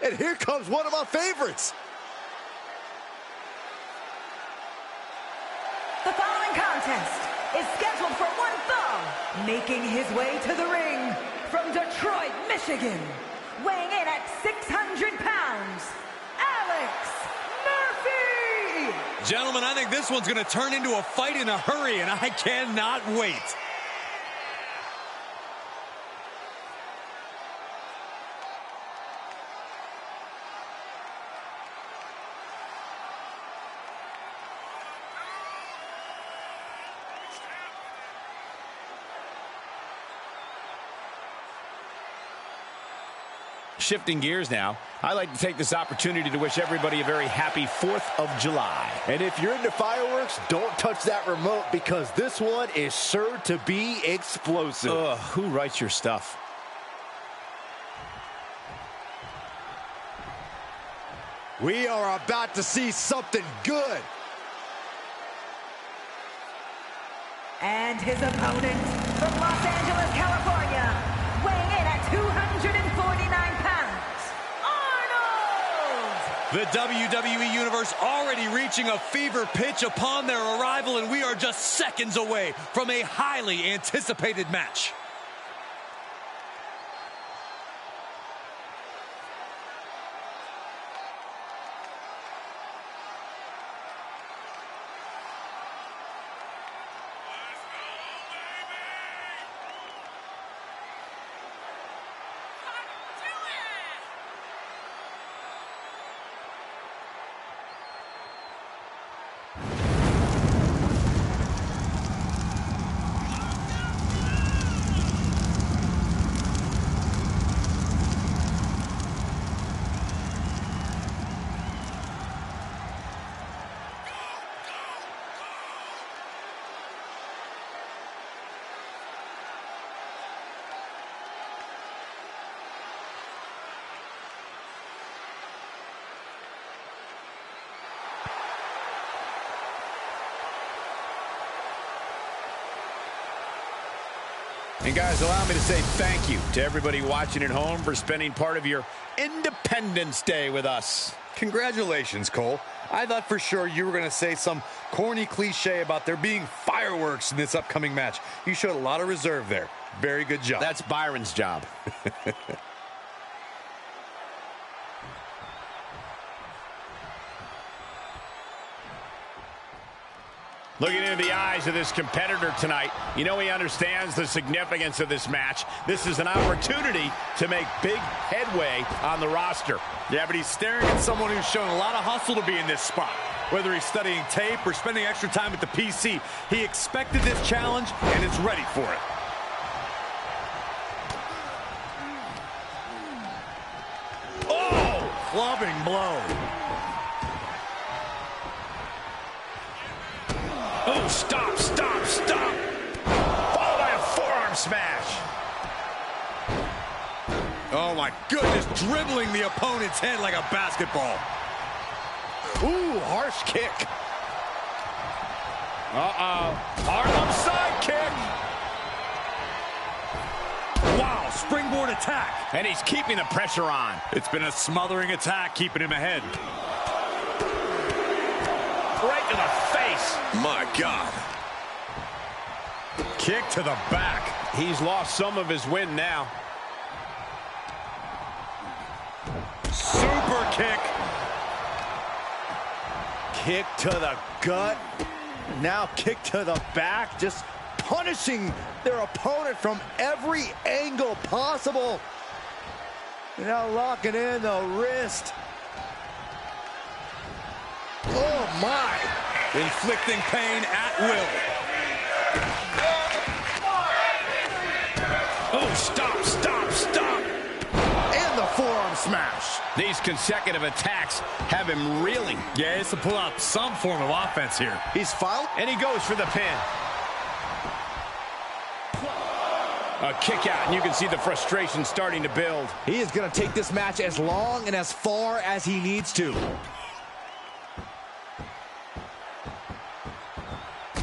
And here comes one of my favorites. The following contest is scheduled for one fall. Making his way to the ring from Detroit, Michigan, weighing in at 600 pounds, Alex Murphy! Gentlemen, I think this one's going to turn into a fight in a hurry, and I cannot wait. Shifting gears now, I'd like to take this opportunity to wish everybody a very happy 4th of July. And if you're into fireworks, don't touch that remote because this one is sure to be explosive. Ugh, who writes your stuff? We are about to see something good. And his opponent from Los Angeles, California, weighing in at 249 pounds, Arnold! The WWE Universe already reaching a fever pitch upon their arrival, and we are just seconds away from a highly anticipated match. And guys, allow me to say thank you to everybody watching at home for spending part of your Independence Day with us. Congratulations, Cole. I thought for sure you were going to say some corny cliche about there being fireworks in this upcoming match. You showed a lot of reserve there. Very good job. That's Byron's job. Looking into the eyes of this competitor tonight, you know he understands the significance of this match. This is an opportunity to make big headway on the roster. Yeah, but he's staring at someone who's shown a lot of hustle to be in this spot. Whether he's studying tape or spending extra time at the PC, he expected this challenge and is ready for it. Oh, clubbing blow. Oh, stop, stop, stop. Followed by a forearm smash. Oh my goodness, dribbling the opponent's head like a basketball. Ooh, harsh kick. Harlem sidekick. Wow, springboard attack. And he's keeping the pressure on. It's been a smothering attack, keeping him ahead. Right to the face. My God. Kick to the back. He's lost some of his wind now. Super kick. Kick to the gut. Now kick to the back. Just punishing their opponent from every angle possible. Now locking in the wrist. Oh, my. Inflicting pain at will. Oh, stop, stop, stop. And the forearm smash. These consecutive attacks have him reeling. Yeah, he has to pull out some form of offense here. He's fouled. And he goes for the pin. A kick out, and you can see the frustration starting to build. He is going to take this match as long and as far as he needs to.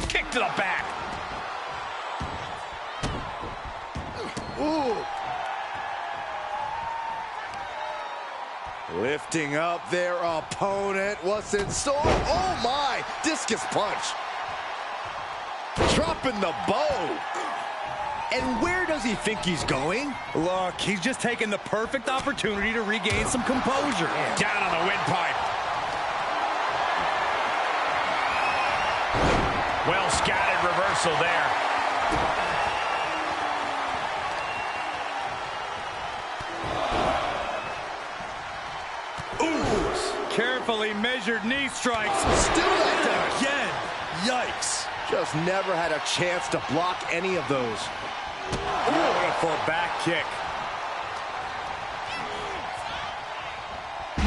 Kick to the back. Ooh. Lifting up their opponent. What's in store? Oh my! Discus punch. Dropping the bow. And where does he think he's going? Look, he's just taking the perfect opportunity to regain some composure. Down on the windpipe. Well scattered reversal there. Ooh, carefully measured knee strikes. Still like that. Again. Yikes. Just never had a chance to block any of those. Beautiful back kick.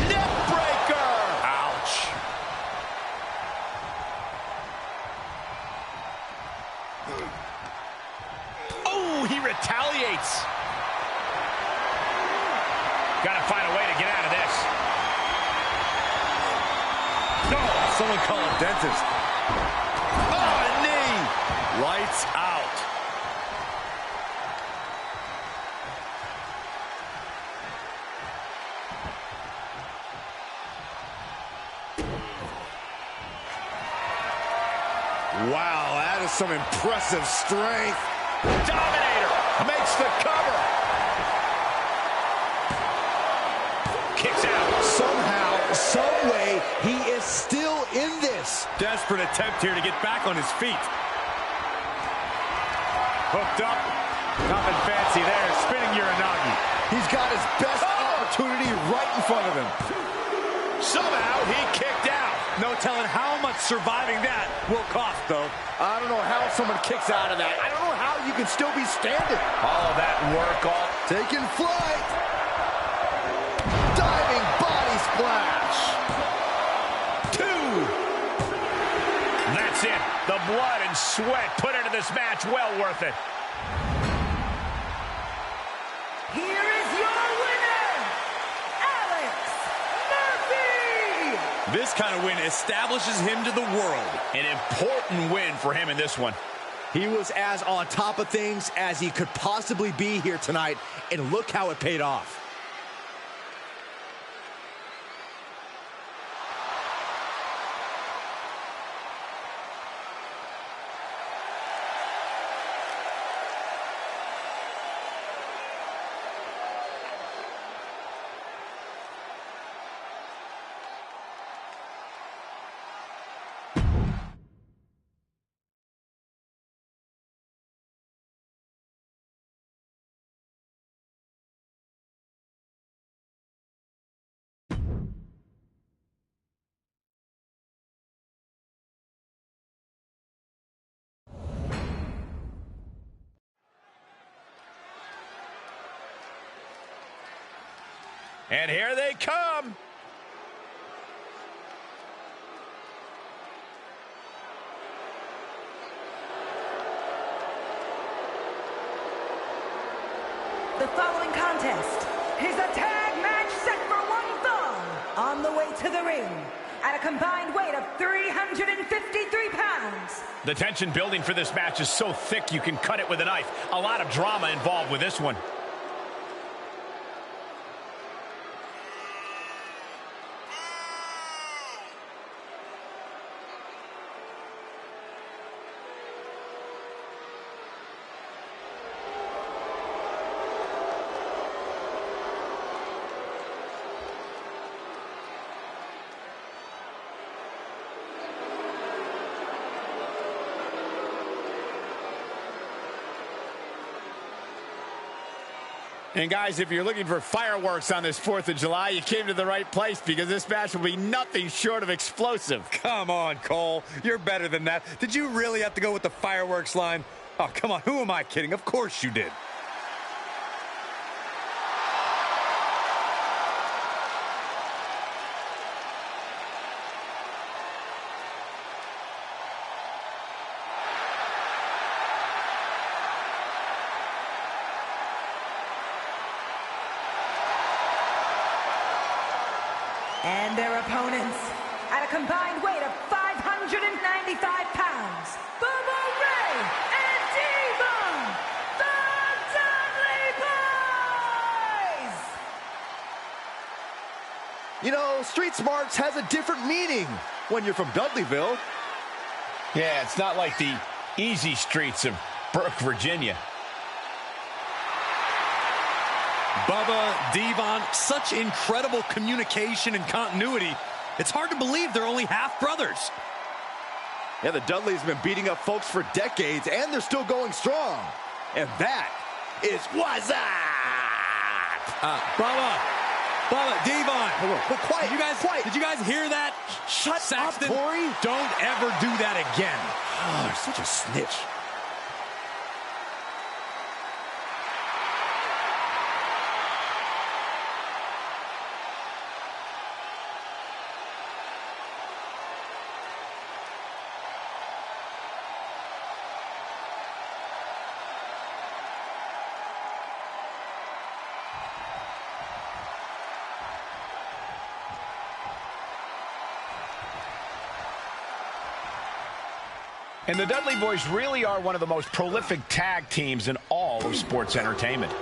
Neck breaker! Ouch. Oh, he retaliates. Gotta find a way to get out of this. No, someone call a dentist. Oh, a knee! Lights out. Wow, that is some impressive strength. Dominator makes the cover. Kicks out. Somehow, some way, he is still in this. Desperate attempt here to get back on his feet. Hooked up. Nothing fancy there. Spinning Uranagi. He's got his best opportunity right in front of him. Somehow he kicked out. No telling how much surviving that will cost, though. I don't know how someone kicks out of that. I don't know how you can still be standing. All of that work, all Taking flight. Diving body splash. 2. That's it. The blood and sweat put into this match, well worth it. Here is your winner, Alex Murphy! This kind of win establishes him to the world. An important win for him in this one. He was as on top of things as he could possibly be here tonight, and look how it paid off. And here they come. The following contest is a tag match set for one fall. On the way to the ring, at a combined weight of 353 pounds. The tension building for this match is so thick you can cut it with a knife. A lot of drama involved with this one. And guys, if you're looking for fireworks on this 4th of July, you came to the right place, because this match will be nothing short of explosive. Come on, Cole. You're better than that. Did you really have to go with the fireworks line? Oh, come on. Who am I kidding? Of course you did. And their opponents, at a combined weight of 595 pounds, Bubba Ray and Devon, the Dudley Boys! You know, street smarts has a different meaning when you're from Dudleyville. Yeah, it's not like the easy streets of Burke, Virginia. Bubba, Devon, such incredible communication and continuity. It's hard to believe they're only half brothers. Yeah, the Dudleys have been beating up folks for decades, and they're still going strong. And that is what's up. Bubba, Devon. But quiet, Did you guys hear that? Shut Saxton, up, Corey. Don't ever do that again. Oh, you're such a snitch. And the Dudley Boys really are one of the most prolific tag teams in all of sports entertainment.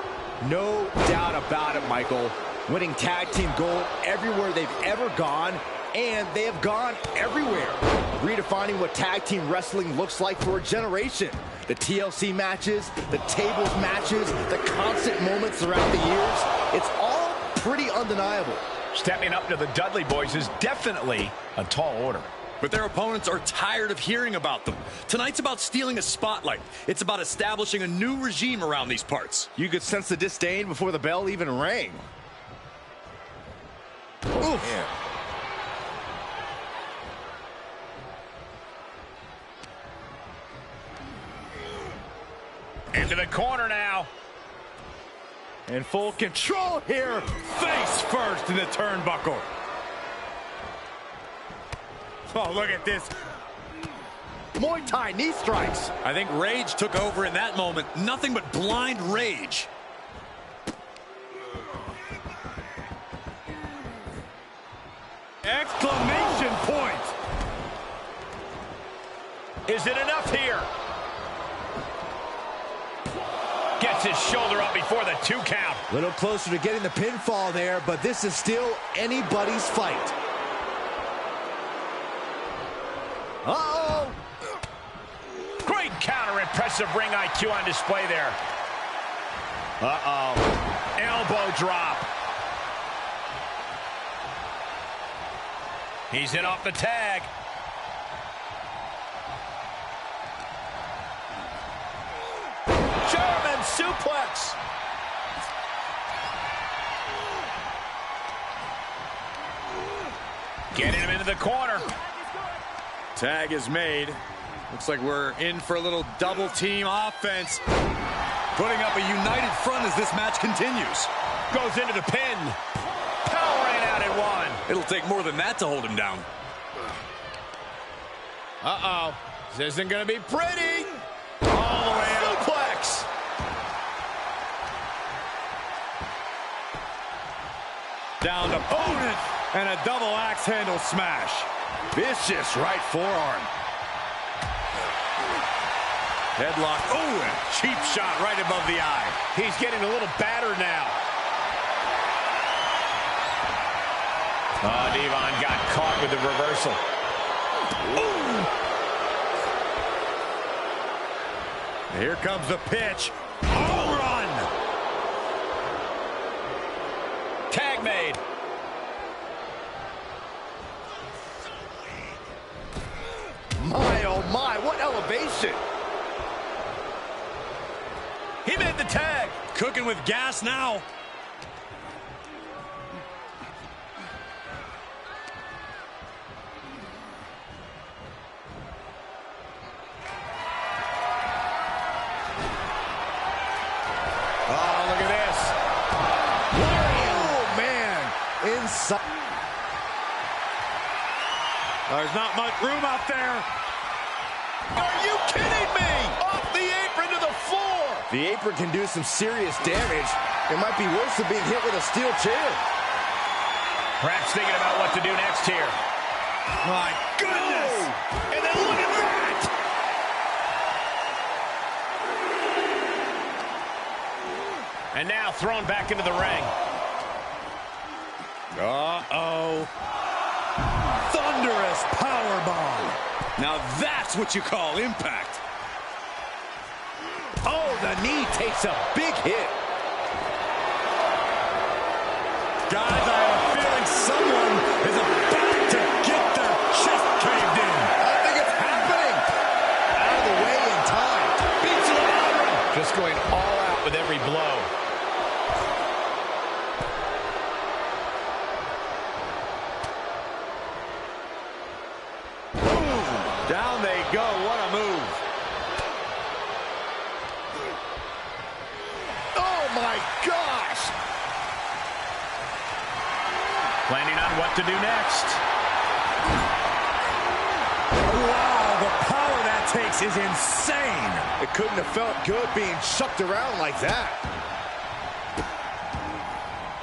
No doubt about it, Michael. Winning tag team gold everywhere they've ever gone, and they have gone everywhere. Redefining what tag team wrestling looks like for a generation. The TLC matches, the tables matches, the constant moments throughout the years. It's all pretty undeniable. Stepping up to the Dudley Boys is definitely a tall order. But their opponents are tired of hearing about them. Tonight's about stealing a spotlight. It's about establishing a new regime around these parts. You could sense the disdain before the bell even rang. Oof. Yeah. Into the corner now. In full control here. Face first in the turnbuckle. Oh, look at this. Muay Thai knee strikes. I think rage took over in that moment. Nothing but blind rage. Exclamation point. Is it enough here? Gets his shoulder up before the 2 count. A little closer to getting the pinfall there, but this is still anybody's fight. Uh-oh! Great counter, impressive ring IQ on display there. Uh-oh. Elbow drop. He's in off the tag. German suplex. Getting him into the corner. Tag is made. Looks like we're in for a little double team offense. Putting up a united front as this match continues. Goes into the pin. Powering out at 1. It'll take more than that to hold him down. Uh-oh. This isn't going to be pretty. All the way out. Suplex. Down to opponent. And a double axe handle smash. Vicious right forearm. Headlock. Oh, and cheap shot right above the eye. He's getting a little battered now. Oh, Devon got caught with the reversal. Ooh. Here comes the pitch. Home run. Tag made. My, oh my, what elevation. He made the tag. Cooking with gas now. Oh, look at this. Oh, man. Inside. There's not much room out there. Are you kidding me? Off the apron to the floor. The apron can do some serious damage. It might be worse than being hit with a steel chair. Perhaps thinking about what to do next here. My goodness. Oh, and then look at that. And now thrown back into the ring. Uh-oh. Thunderous powerbomb. Now that's what you call impact. Oh, the knee takes a big hit. Guys, I have a feeling someone is about to get their chest caved in. I think it's happening. Out of the way in time. Beats the lottery. Just going all out with every blow. Down they go. What a move. Oh, my gosh. Planning on what to do next. Wow, the power that takes is insane. It couldn't have felt good being shucked around like that.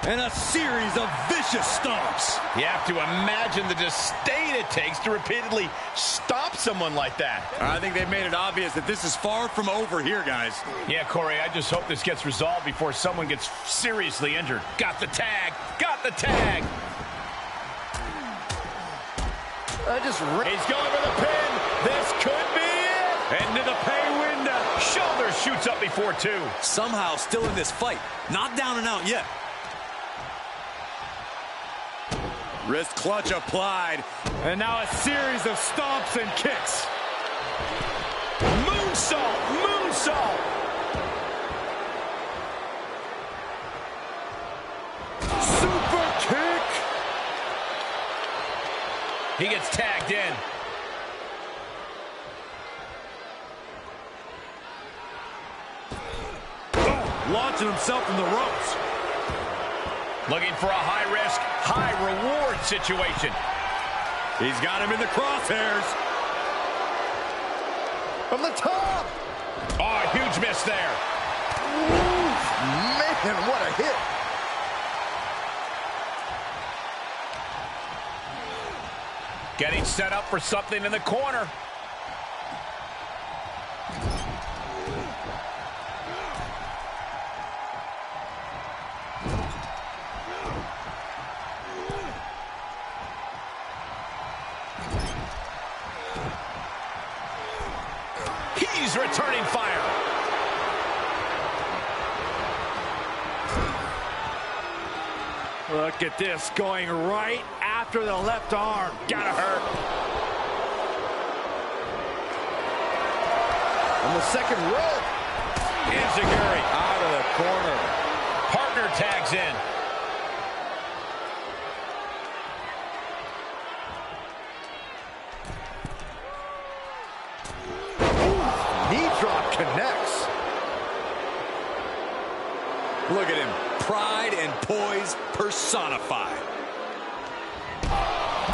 And a series of vicious stomps. You have to imagine the disdain it takes to repeatedly stomp someone like that. I think they've made it obvious that this is far from over here, guys. Yeah, Corey, I just hope this gets resolved before someone gets seriously injured. Got the tag. Got the tag. He's going for the pin. This could be it. Into the pay window. Shoulder shoots up before two. Somehow still in this fight. Not down and out yet. Wrist clutch applied. And now a series of stomps and kicks. Moonsault. Moonsault. Super kick. He gets tagged in. Oh, launching himself in the ropes. Looking for a high-risk, high-reward situation. He's got him in the crosshairs. From the top. Oh, huge miss there. Ooh, man, what a hit. Getting set up for something in the corner. He's returning fire. Look at this, going right after the left arm. Gotta hurt. On the second rope. Enziguri Out of the corner. Partner tags in. Knee drop connects. Look at him. Pride and poise personified.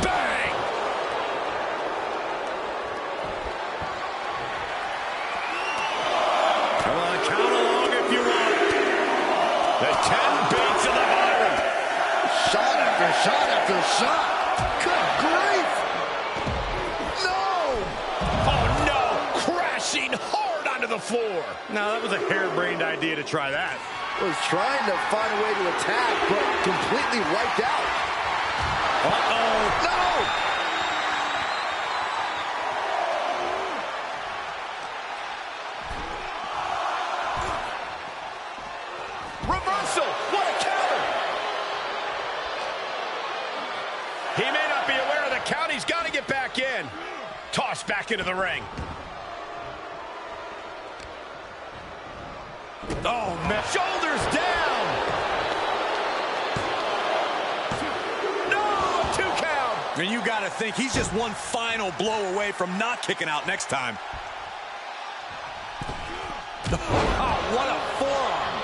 Bang! Come on, count along if you want. The 10 beats of the Byron. Shot after shot after shot. Good grief. No. Oh, no. Crashing hard onto the floor. Now, that was a harebrained idea to try that. Was trying to find a way to attack, but completely wiped out. Uh-oh. No! Reversal. What a counter. He may not be aware of the count. He's got to get back in. Tossed back into the ring. Oh, man. Shoulders down. No, a 2 count. And you got to think he's just one final blow away from not kicking out next time. Oh, what a forearm.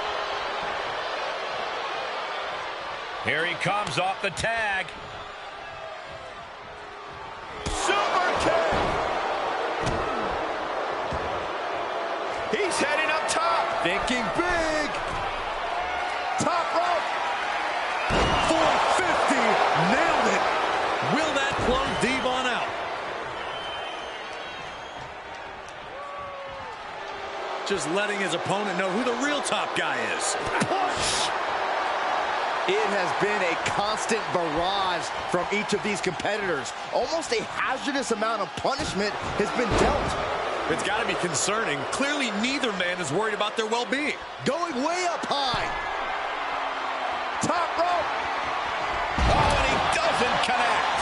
Here he comes off the tag. Super kick. He's heading up top. Thinking big. Top rope. 450. Nailed it. Will that plunge deep on out? Just letting his opponent know who the real top guy is. Push. It has been a constant barrage from each of these competitors. Almost a hazardous amount of punishment has been dealt. It's got to be concerning. Clearly, neither man is worried about their well-being. Going way up high. Top rope. Oh, and he doesn't connect.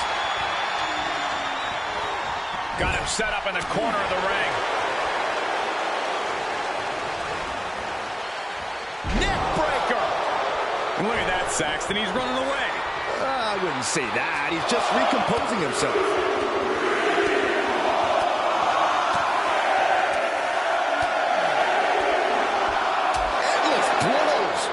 Got him set up in the corner of the ring. Neck breaker. And look at that, Saxton. He's running away. I wouldn't say that. He's just recomposing himself. Endless blows.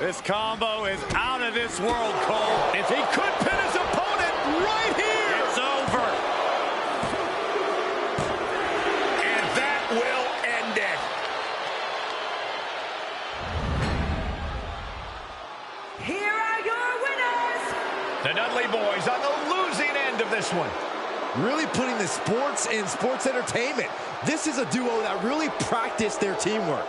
This combo is out of this world, Cole. If he could pin his opponent right here. It's over. And that will end it. Here are your winners. The Dudley Boys on the losing end of this one. Really putting the sports in sports entertainment. This is a duo that really practiced their teamwork.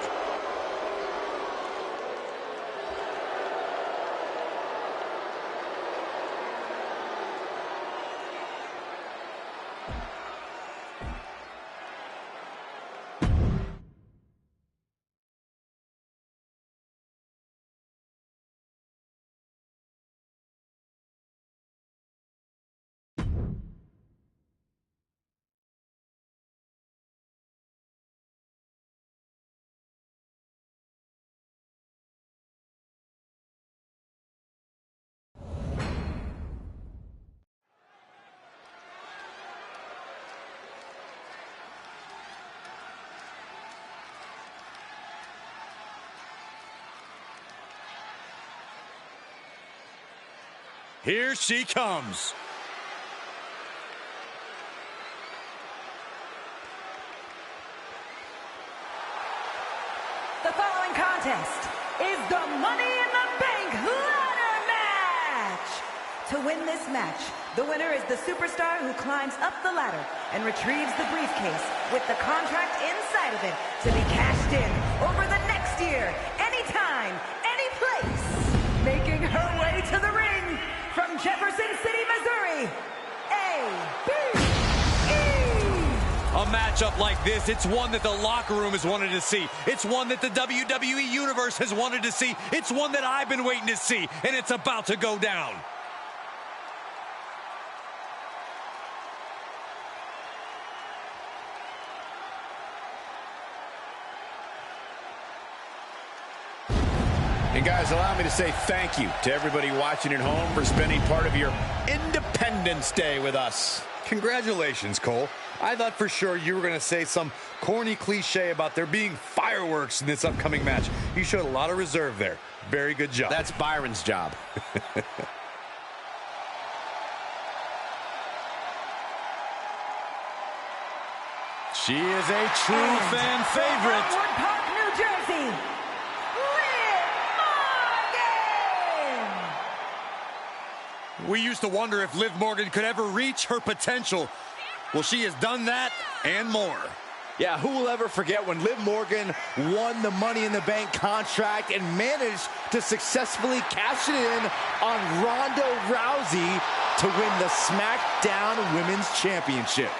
Here she comes. The following contest is the Money in the Bank ladder match. To win this match, the winner is the superstar who climbs up the ladder and retrieves the briefcase with the contract inside of it to be cashed in over the next year, anytime, any place. Making her way to the ring from Jefferson City, Missouri, A.B.E. A matchup like this, it's one that the locker room has wanted to see. It's one that the WWE Universe has wanted to see. It's one that I've been waiting to see, and it's about to go down. And guys, allow me to say thank you to everybody watching at home for spending part of your Independence Day with us. Congratulations, Cole. I thought for sure you were going to say some corny cliche about there being fireworks in this upcoming match. You showed a lot of reserve there. Very good job. That's Byron's job. She is a true fan favorite. From Edward Park, New Jersey, Liv Morgan. We used to wonder if Liv Morgan could ever reach her potential. Well, she has done that and more. Yeah, who will ever forget when Liv Morgan won the Money in the Bank contract and managed to successfully cash it in on Ronda Rousey to win the SmackDown Women's Championship.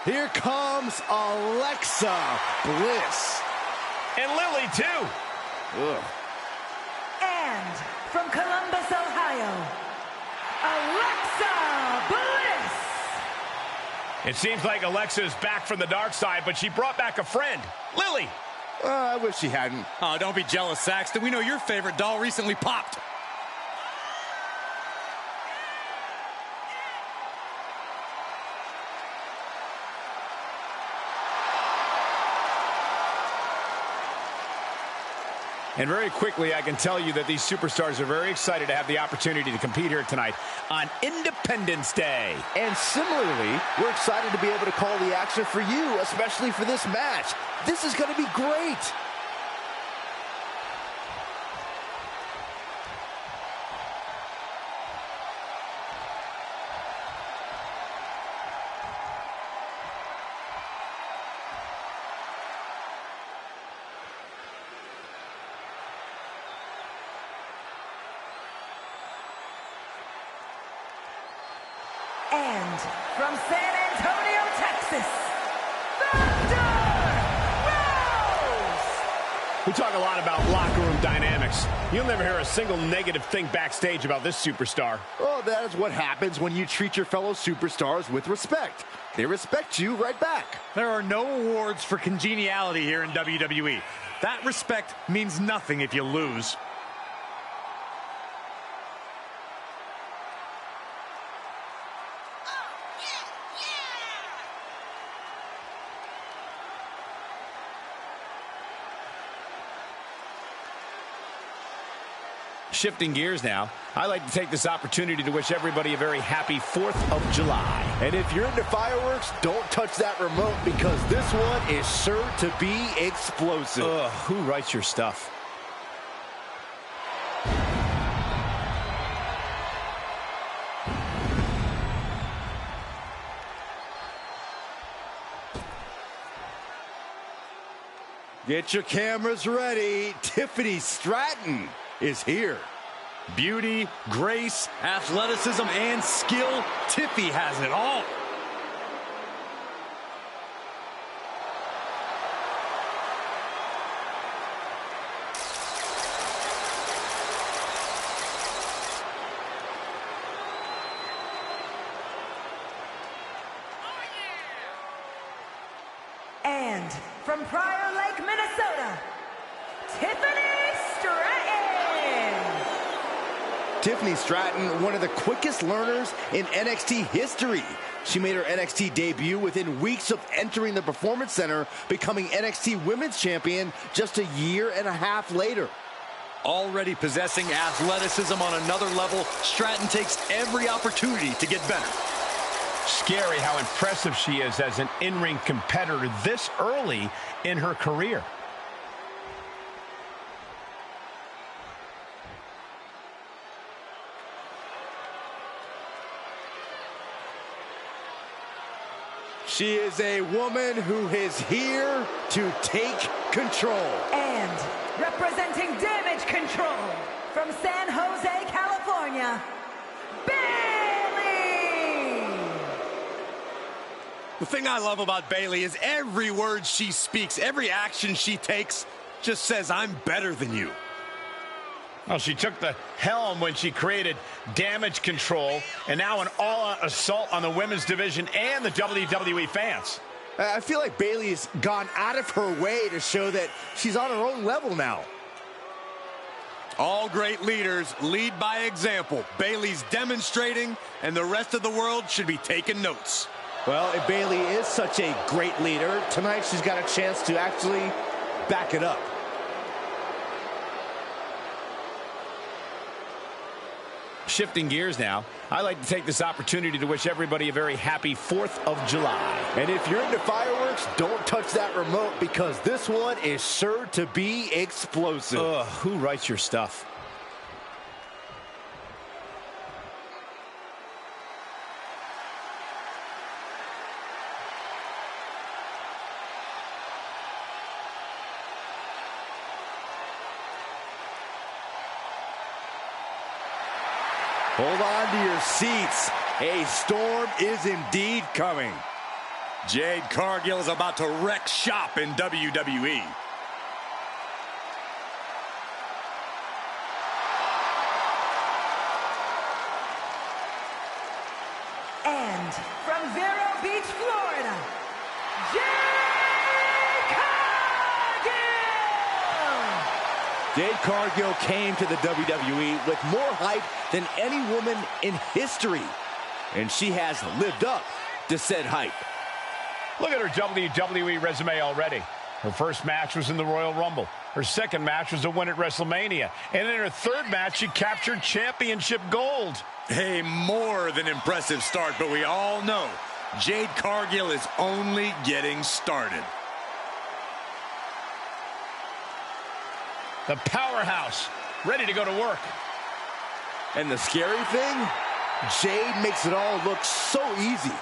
Here comes Alexa Bliss. And Lily, too. Ugh. And from Columbus, Ohio, Alexa Bliss. It seems like Alexa is back from the dark side, but she brought back a friend, Lily. I wish she hadn't. Oh, don't be jealous, Saxton. We know your favorite doll recently popped. And very quickly, I can tell you that these superstars are very excited to have the opportunity to compete here tonight on Independence Day. And similarly, we're excited to be able to call the action for you, especially for this match. This is going to be great. And from San Antonio, Texas, Thunder Rose! We talk a lot about locker room dynamics. You'll never hear a single negative thing backstage about this superstar. Oh, that is what happens when you treat your fellow superstars with respect. They respect you right back. There are no awards for congeniality here in WWE. That respect means nothing if you lose. Shifting gears now, I'd like to take this opportunity to wish everybody a very happy 4th of July. And if you're into fireworks, don't touch that remote because this one is sure to be explosive. Ugh, who writes your stuff? Get your cameras ready. Tiffany Stratton is here. Beauty, grace, athleticism, and skill. Tiffy has it all. And from Prior Lake, Minnesota, Tiffany Stratton! Tiffany Stratton, one of the quickest learners in NXT history. She made her NXT debut within weeks of entering the Performance Center, becoming NXT Women's Champion just a year and a half later. Already possessing athleticism on another level, Stratton takes every opportunity to get better. Scary how impressive she is as an in-ring competitor this early in her career. She is a woman who is here to take control. And representing Damage Control from San Jose, California, Bayley! The thing I love about Bayley is every word she speaks, every action she takes just says, I'm better than you. Well, she took the helm when she created Damage Control, and now an all-out assault on the women's division and the WWE fans. I feel like Bayley's gone out of her way to show that she's on her own level now. All great leaders lead by example. Bayley's demonstrating, and the rest of the world should be taking notes. Well, if Bayley is such a great leader, tonight she's got a chance to actually back it up. Shifting gears now, I'd like to take this opportunity to wish everybody a very happy 4th of July. And if you're into fireworks, don't touch that remote because this one is sure to be explosive. Ugh, who writes your stuff? Hold on to your seats. A storm is indeed coming. Jade Cargill is about to wreck shop in WWE. And from Vero Beach, Florida, Jade Cargill! Jade Cargill came to the WWE with more hype than any woman in history. And she has lived up to said hype. Look at her WWE resume already. Her first match was in the Royal Rumble. Her second match was a win at WrestleMania. And in her third match, she captured championship gold. A more than impressive start, but we all know Jade Cargill is only getting started. The powerhouse, ready to go to work. And the scary thing, Jade makes it all look so easy.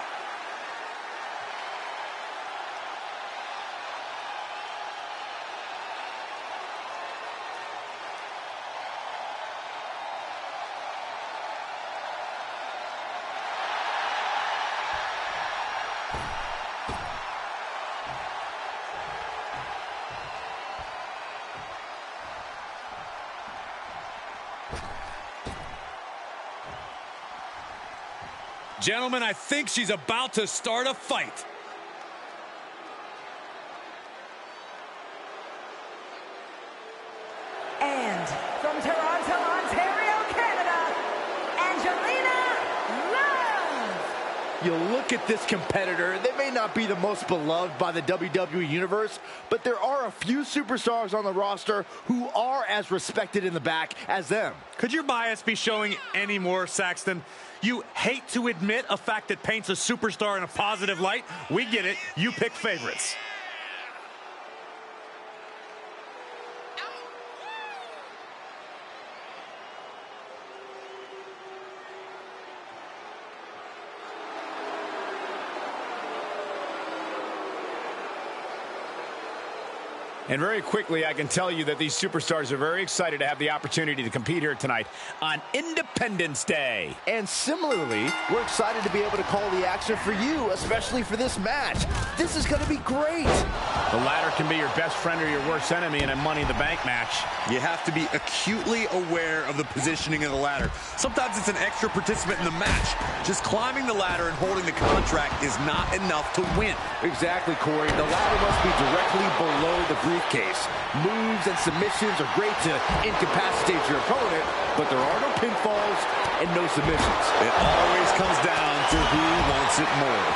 Gentlemen, I think she's about to start a fight. And from Toronto, Ontario, Canada, Angelina Love. You look at this competitor, they may not be the most beloved by the WWE Universe, but there are a few superstars on the roster who are as respected in the back as them. Could your bias be showing any more, Saxton? You hate to admit a fact that paints a superstar in a positive light. We get it. You pick favorites. And very quickly, I can tell you that these superstars are very excited to have the opportunity to compete here tonight on Independence Day. And similarly, we're excited to be able to call the action for you, especially for this match. This is going to be great. The ladder can be your best friend or your worst enemy in a Money in the Bank match. You have to be acutely aware of the positioning of the ladder. Sometimes it's an extra participant in the match. Just climbing the ladder and holding the contract is not enough to win. Exactly, Corey. The ladder must be directly below the briefcase. Moves and submissions are great to incapacitate your opponent, but there are no pinfalls and no submissions. It always comes down to who wants it more.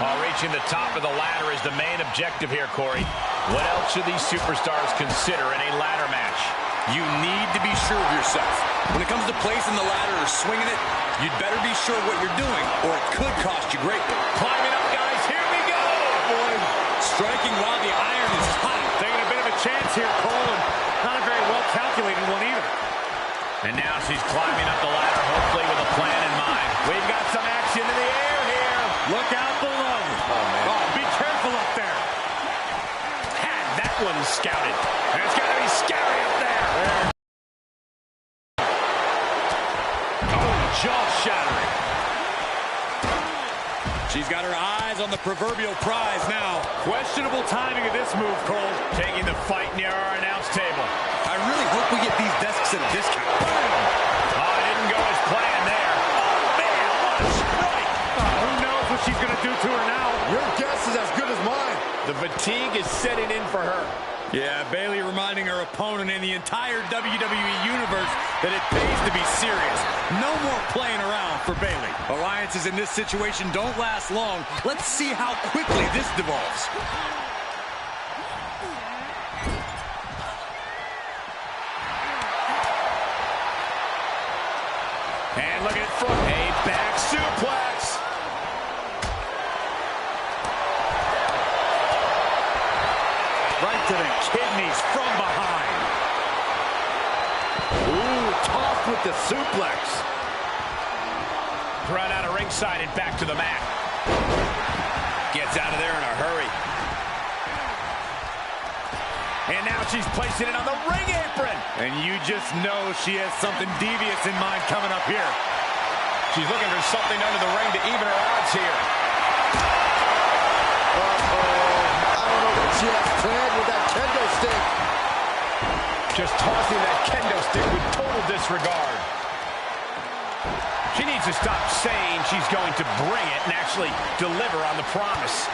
While reaching the top of the ladder is the main objective here, Corey. What else should these superstars consider in a ladder match? You need to be sure of yourself. When it comes to placing the ladder or swinging it, you'd better be sure what you're doing, or it could cost you greatly. Climbing up, guys. Here we go. Boy, striking while the iron is hot. Taking a bit of a chance here, Cole, and not a very well-calculated one either. And now she's climbing up the ladder, hopefully with a plan in mind. We've got some action in the air here. Look out below. Oh, be careful up there. Had that one scouted. And it's got to be scary up there. Oh, jaw-shattering. She's got her eyes on the proverbial prize now. Questionable timing of this move, Cole. Taking the fight near our announce table. I really hope we get these desks at a discount. Oh, it didn't go as planned there. Oh, man, what a strike. Who knows what she's going to do to her now? Your guess is as good as mine. The fatigue is setting in for her. Yeah, Bayley reminding her opponent and the entire WWE Universe that it pays to be serious. No more playing around for Bayley. Alliances in this situation don't last long. Let's see how quickly this devolves. And look at it from a back suplex. Right to the kidneys from behind. Ooh, tough with the suplex. Run out of ringside and back to the mat. Gets out of there in a hurry. And now she's placing it on the ring apron. And you just know she has something devious in mind coming up here. She's looking for something under the ring to even her odds here. She has planned with that kendo stick. Just tossing that kendo stick with total disregard. She needs to stop saying she's going to bring it and actually deliver on the promise.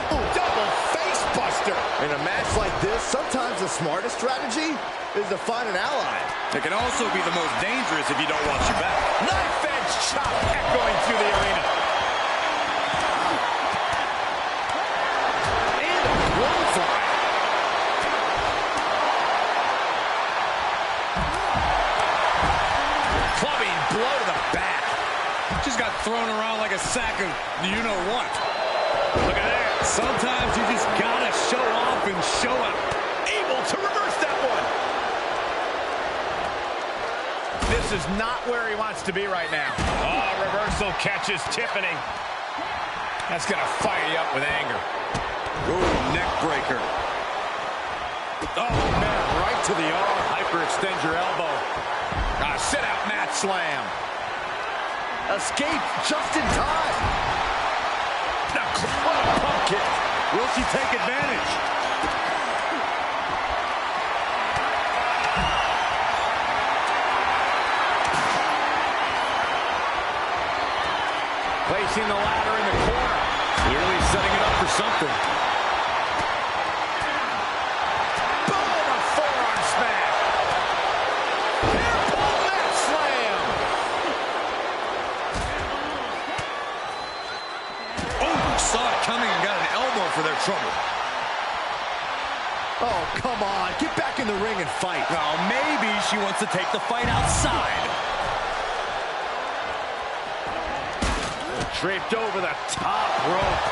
Ooh, double face buster. In a match like this, sometimes the smartest strategy is to find an ally. It can also be the most dangerous if you don't watch your back. Knife edge chop echoing through the arena. thrown around like a sack of you-know-what. Look at that. Sometimes you just gotta show off and show out. Able to reverse that one. This is not where he wants to be right now. Oh, reversal catches Tiffany. That's going to fire you up with anger. Ooh, neck breaker. Oh, man, right to the arm. Hyperextend your elbow. Sit-out mat slam. Escape just in time. What a pump kick. Will she take advantage? Placing the ladder in the corner. Clearly setting it up for something. Boom! A forearm smash. Hair pull mat slam. Oh, saw it coming and got an elbow for their trouble. Oh, come on. Get back in the ring and fight. Well, maybe she wants to take the fight outside. Draped over the top rope.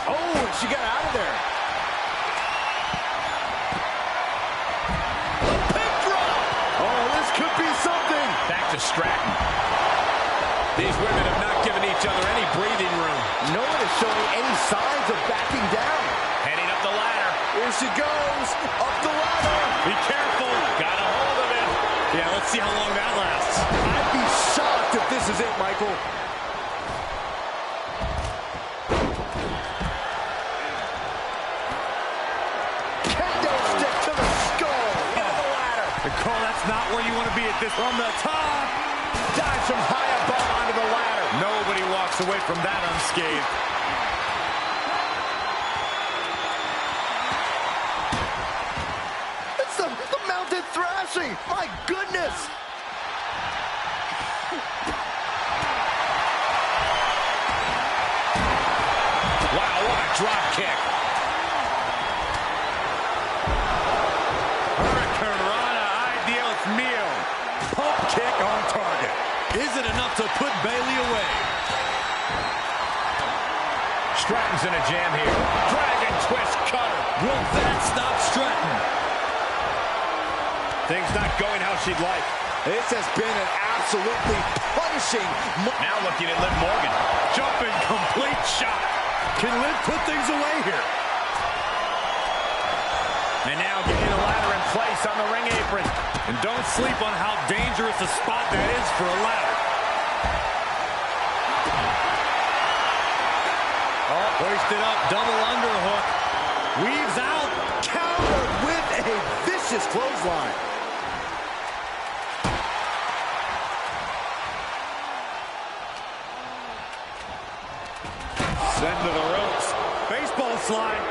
Oh, and she got out of there. The pin drop. Oh, this could be something. Back to Stratton. These women have not given each other any breathing room. No one is showing any signs of backing down. Heading up the ladder. Here she goes. Up the ladder. Be careful. Got a hold of it. Yeah, let's see how long that lasts. I'd be shocked if this is it, Michael. Kendo stick to the skull. Into the ladder. Cole, that's not where you want to be at this. From the top. Dives from high above onto the ladder. Nobody walks away from that unscathed. It's the mounted thrashing. My goodness. Wow, what a drop kick. Hurricane Rana, ideal meal. Pump kick on target. Is it enough to put Bayley away? Stratton's in a jam here. Dragon twist cutter. Will that stop Stratton? Things not going how she'd like. This has been an absolutely punishing. Now looking at Liv Morgan. Jumping complete shot. Can Liv put things away here? And now getting the ladder in place on the ring apron. And don't sleep on how dangerous a spot that is for a ladder. Oh, hoisted up, double underhook. Weaves out. Countered with a vicious clothesline. Send to the ropes. Baseball slide.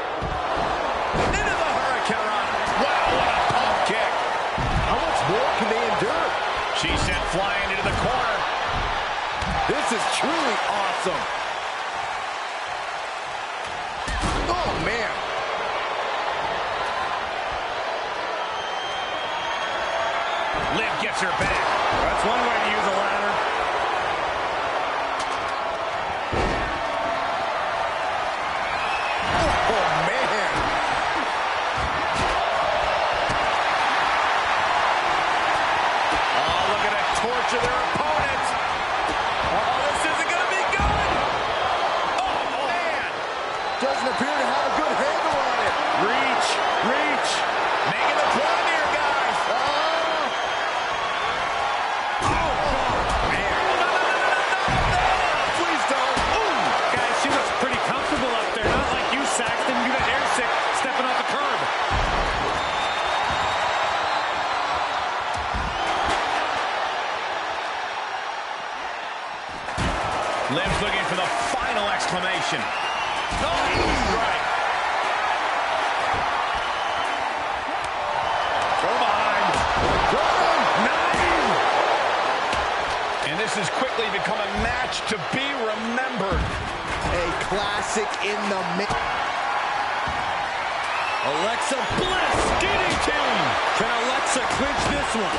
Into the Hurricane Rana. Wow, what a pump kick. How much more can they endure? She sent flying into the corner. This is truly awesome. Oh, man. Liv gets her back. That's one way to use a ladder. Oh, man. Oh, look at that torture their opponent. Oh, this isn't going to be good. Oh, man. Doesn't appear to have a good handle on it. Reach, reach. Making the climb here, guys. Please don't. Ooh. Guys, she looks pretty comfortable up there. Not like you, Saxton. You got air sick stepping off the curb. Liv's looking for the final exclamation. Oh, right. Go behind. And this has quickly become a match to be remembered. A classic in the mix. Alexa Bliss, DDT. Can Alexa clinch this one?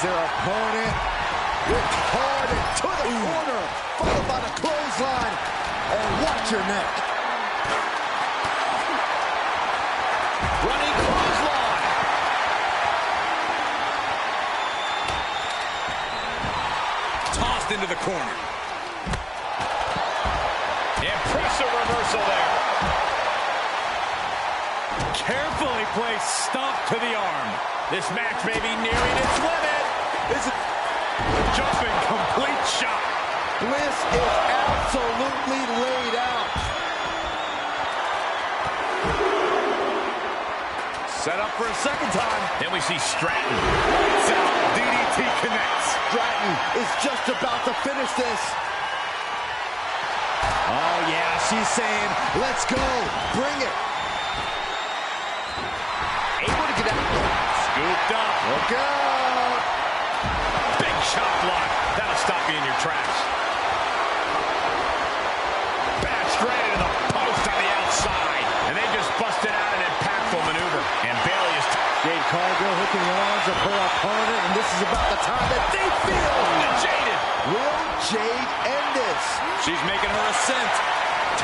as their opponent whipped hard into the corner, followed by the clothesline. And watch your neck. Running clothesline. Tossed into the corner. Impressive reversal there. Carefully placed stomp to the arm. This match may be nearing its limit. This is jumping complete shot. Bliss is absolutely laid out. Set up for a second time. Then we see Stratton. Lights out. DDT connects. Stratton is just about to finish this. Oh, yeah, she's saying, let's go. Bring it. Able to get out. Scooped up. Look out. Big shot block. That'll stop you in your tracks. Bashed right into the post on the outside. And they just busted out an impactful maneuver. And Bayley is... Jade Cargill hooking the arms of her opponent, and this is about the time that they feel. Jaded. Will Jade end this? She's making her ascent.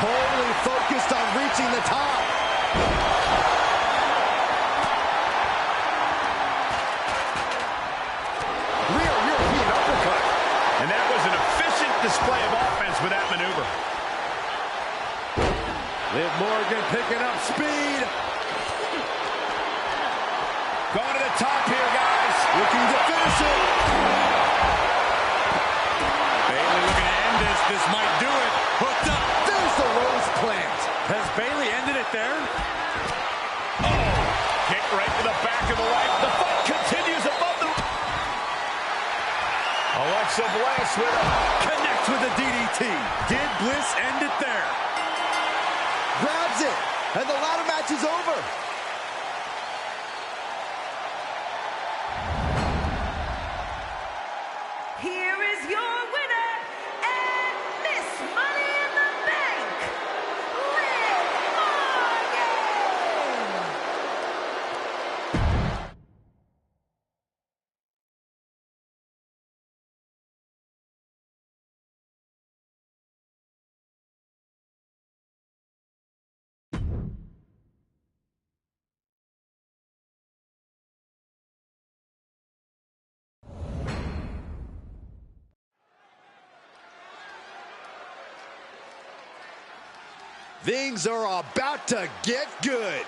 Totally focused on reaching the top. Rear European uppercut. And that was an efficient display of offense with that maneuver. Liv Morgan picking up speed. Going to the top here, guys. Looking to finish it. Bayley looking to end this. This might do it. Hooked up. There's the rose plant. Has Bayley ended it there? Oh, kick right to the back of the leg. The fight continues above the... Alexa Bliss with a... Connects with the DDT. Did Bliss end it there? Grabs it. And the ladder match is over. Here is your winner and Miss Money in the Bank, Liv Morgan. Things are about to get good.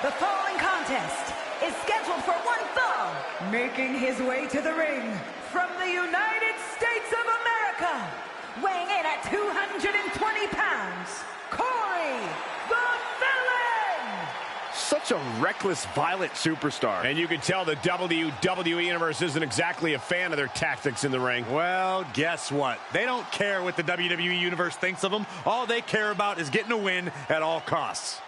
The following contest is scheduled for one fall, making his way to the ring from the United States of America, weighing in at 220 pounds, Corey the Villain! Such a reckless, violent superstar. And you can tell the WWE Universe isn't exactly a fan of their tactics in the ring. Well, guess what? They don't care what the WWE Universe thinks of them. All they care about is getting a win at all costs.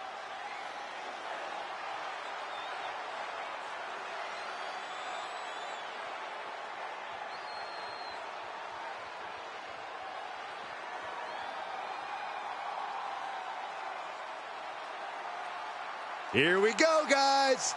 Here we go, guys.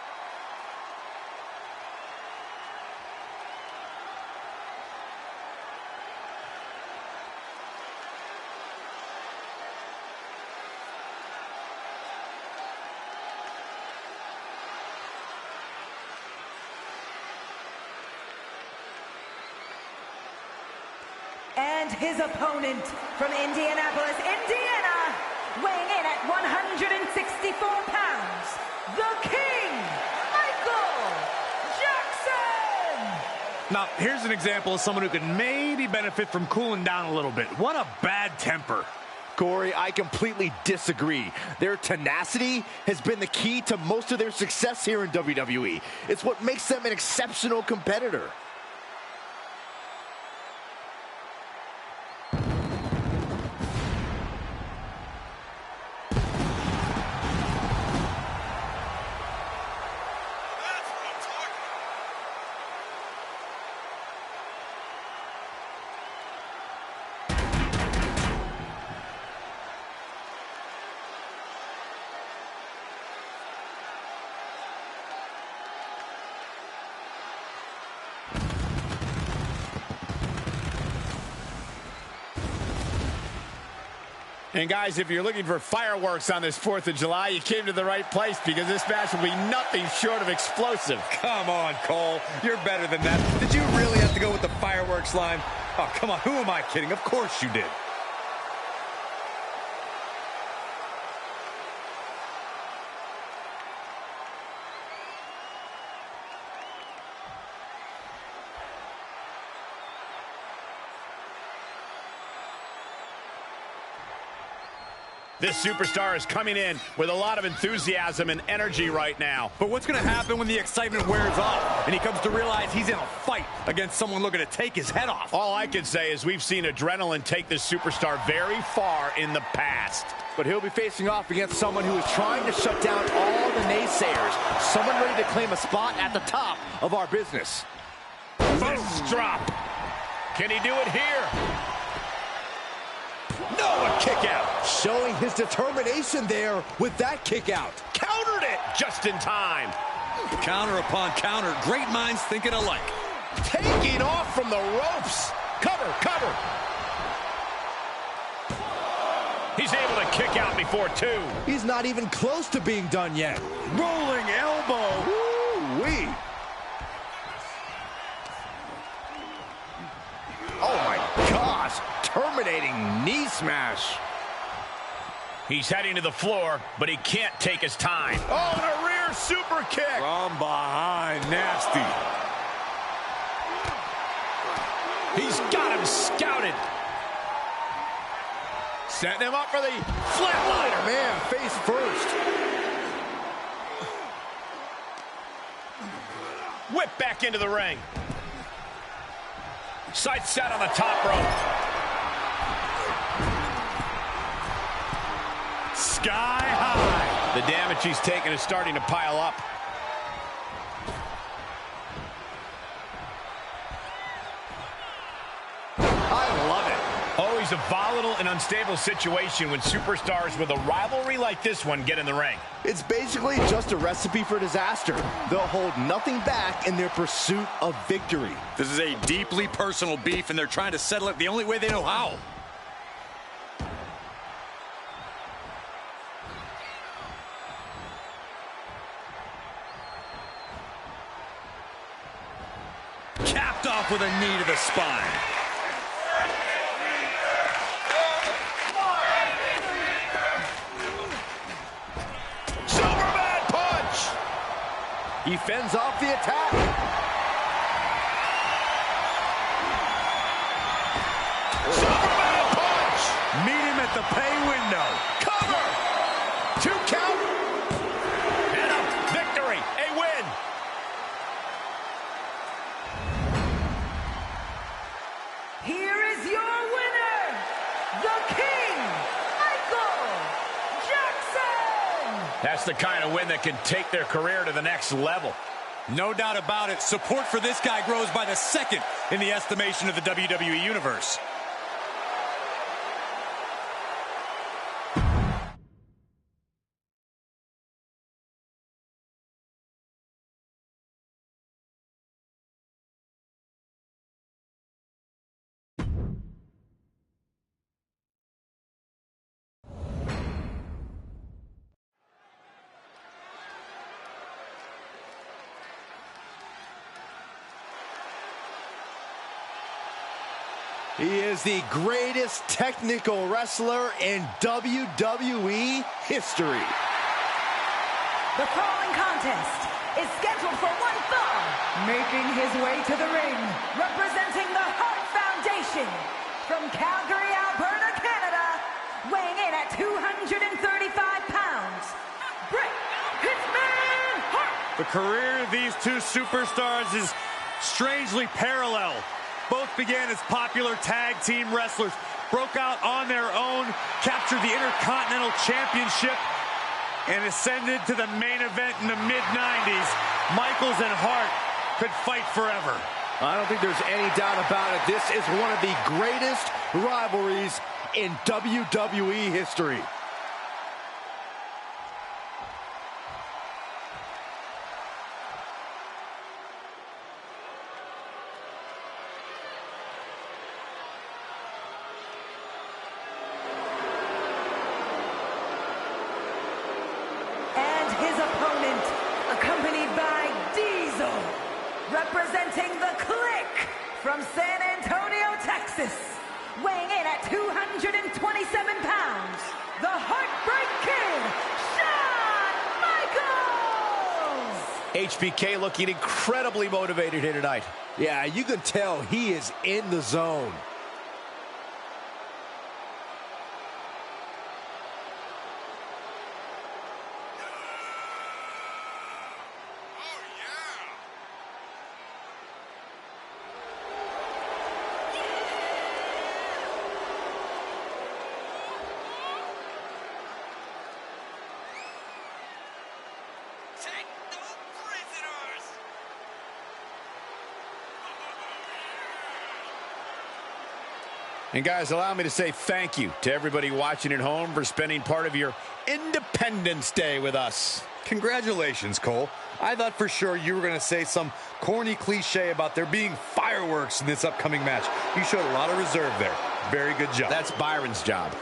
And his opponent from Indianapolis, Indiana, weighing in at 164 pounds, the King, Michael Jackson! Now, here's an example of someone who could maybe benefit from cooling down a little bit. What a bad temper. Corey, I completely disagree. Their tenacity has been the key to most of their success here in WWE. It's what makes them an exceptional competitor. And guys, if you're looking for fireworks on this 4th of July, you came to the right place, because this match will be nothing short of explosive. Come on, Cole. You're better than that. Did you really have to go with the fireworks line? Oh, come on. Who am I kidding? Of course you did. This superstar is coming in with a lot of enthusiasm and energy right now. But what's going to happen when the excitement wears off and he comes to realize he's in a fight against someone looking to take his head off? All I can say is we've seen adrenaline take this superstar very far in the past. But he'll be facing off against someone who is trying to shut down all the naysayers. Someone ready to claim a spot at the top of our business. First drop. Can he do it here? No, a kick out. Showing his determination there with that kick out. Countered it just in time. Counter upon counter. Great minds thinking alike. Taking off from the ropes. Cover, cover. He's able to kick out before 2. He's not even close to being done yet. Rolling elbow. Woo-wee. Oh, my gosh. Terminating knee smash. He's heading to the floor, but he can't take his time. Oh, and a rear super kick. From behind. Nasty. He's got him scouted. Setting him up for the flatliner. Man, face first. Whip back into the ring. Sight set on the top rope. Sky high. The damage he's taken is starting to pile up. I love it. Always a volatile and unstable situation when superstars with a rivalry like this one get in the ring. It's basically just a recipe for disaster. They'll hold nothing back in their pursuit of victory. This is a deeply personal beef, and they're trying to settle it the only way they know how. Capped off with a knee to the spine. Superman punch! He fends off the attack. Superman punch! Meet him at the pay window. Cover! 2 count. And a victory. A win. Here is your winner, the King, Michael Jackson! That's the kind of win that can take their career to the next level. No doubt about it. Support for this guy grows by the second in the estimation of the WWE Universe. He is the greatest technical wrestler in WWE history. The following contest is scheduled for 1 fall. Making his way to the ring, representing the Hart Foundation, from Calgary, Alberta, Canada, weighing in at 235 pounds, Bret Hitman Hart! The career of these two superstars is strangely parallel. Both began as popular tag team wrestlers, broke out on their own, captured the Intercontinental Championship, and ascended to the main event in the mid-90s. Michaels and Hart could fight forever. I don't think there's any doubt about it. This is one of the greatest rivalries in WWE history. Texas, weighing in at 227 pounds, the Heartbreak Kid, Shawn Michaels! HBK looking incredibly motivated here tonight. Yeah, you can tell he is in the zone. And guys, allow me to say thank you to everybody watching at home for spending part of your Independence Day with us. Congratulations, Cole. I thought for sure you were going to say some corny cliche about there being fireworks in this upcoming match. You showed a lot of reserve there. Very good job. That's Byron's job.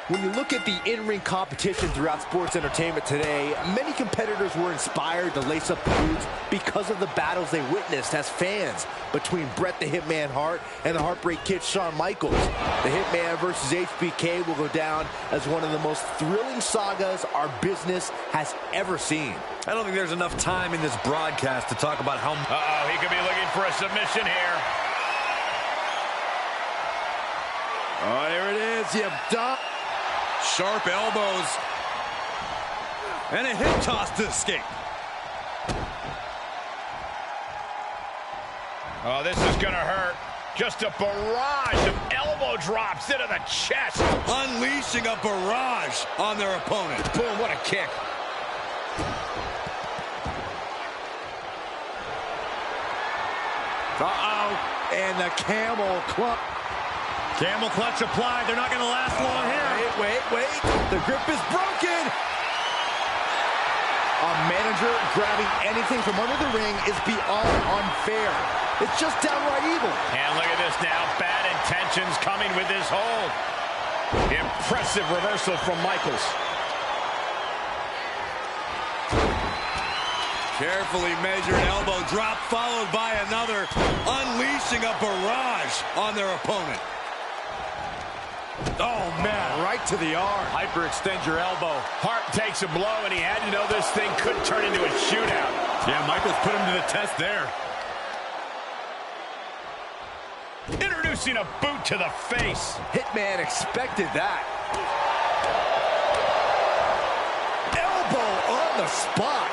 When you look at the in-ring competition throughout sports entertainment today, many competitors were inspired to lace up the boots because of the battles they witnessed as fans between Bret the Hitman Hart and the Heartbreak Kid Shawn Michaels. The Hitman versus HBK will go down as one of the most thrilling sagas our business has ever seen. I don't think there's enough time in this broadcast to talk about how... Uh-oh, he could be looking for a submission here. Oh, there it is. You done. Sharp elbows. And a hip toss to escape. Oh, this is gonna hurt. Just a barrage of elbow drops into the chest. Unleashing a barrage on their opponent. Boom, what a kick. Uh-oh. And the camel clutch. Camel clutch applied. They're not going to last long here. Wait. The grip is broken. A manager grabbing anything from under the ring is beyond unfair. It's just downright evil. And look at this now. Bad intentions coming with this hold. Impressive reversal from Michaels. Carefully measured elbow drop followed by another, unleashing a barrage on their opponent. Oh, man, right to the arm. Hyperextend your elbow. Hart takes a blow, and he had to know this thing could turn into a shootout. Yeah, Michaels put him to the test there. Introducing a boot to the face. Hitman expected that. Elbow on the spot.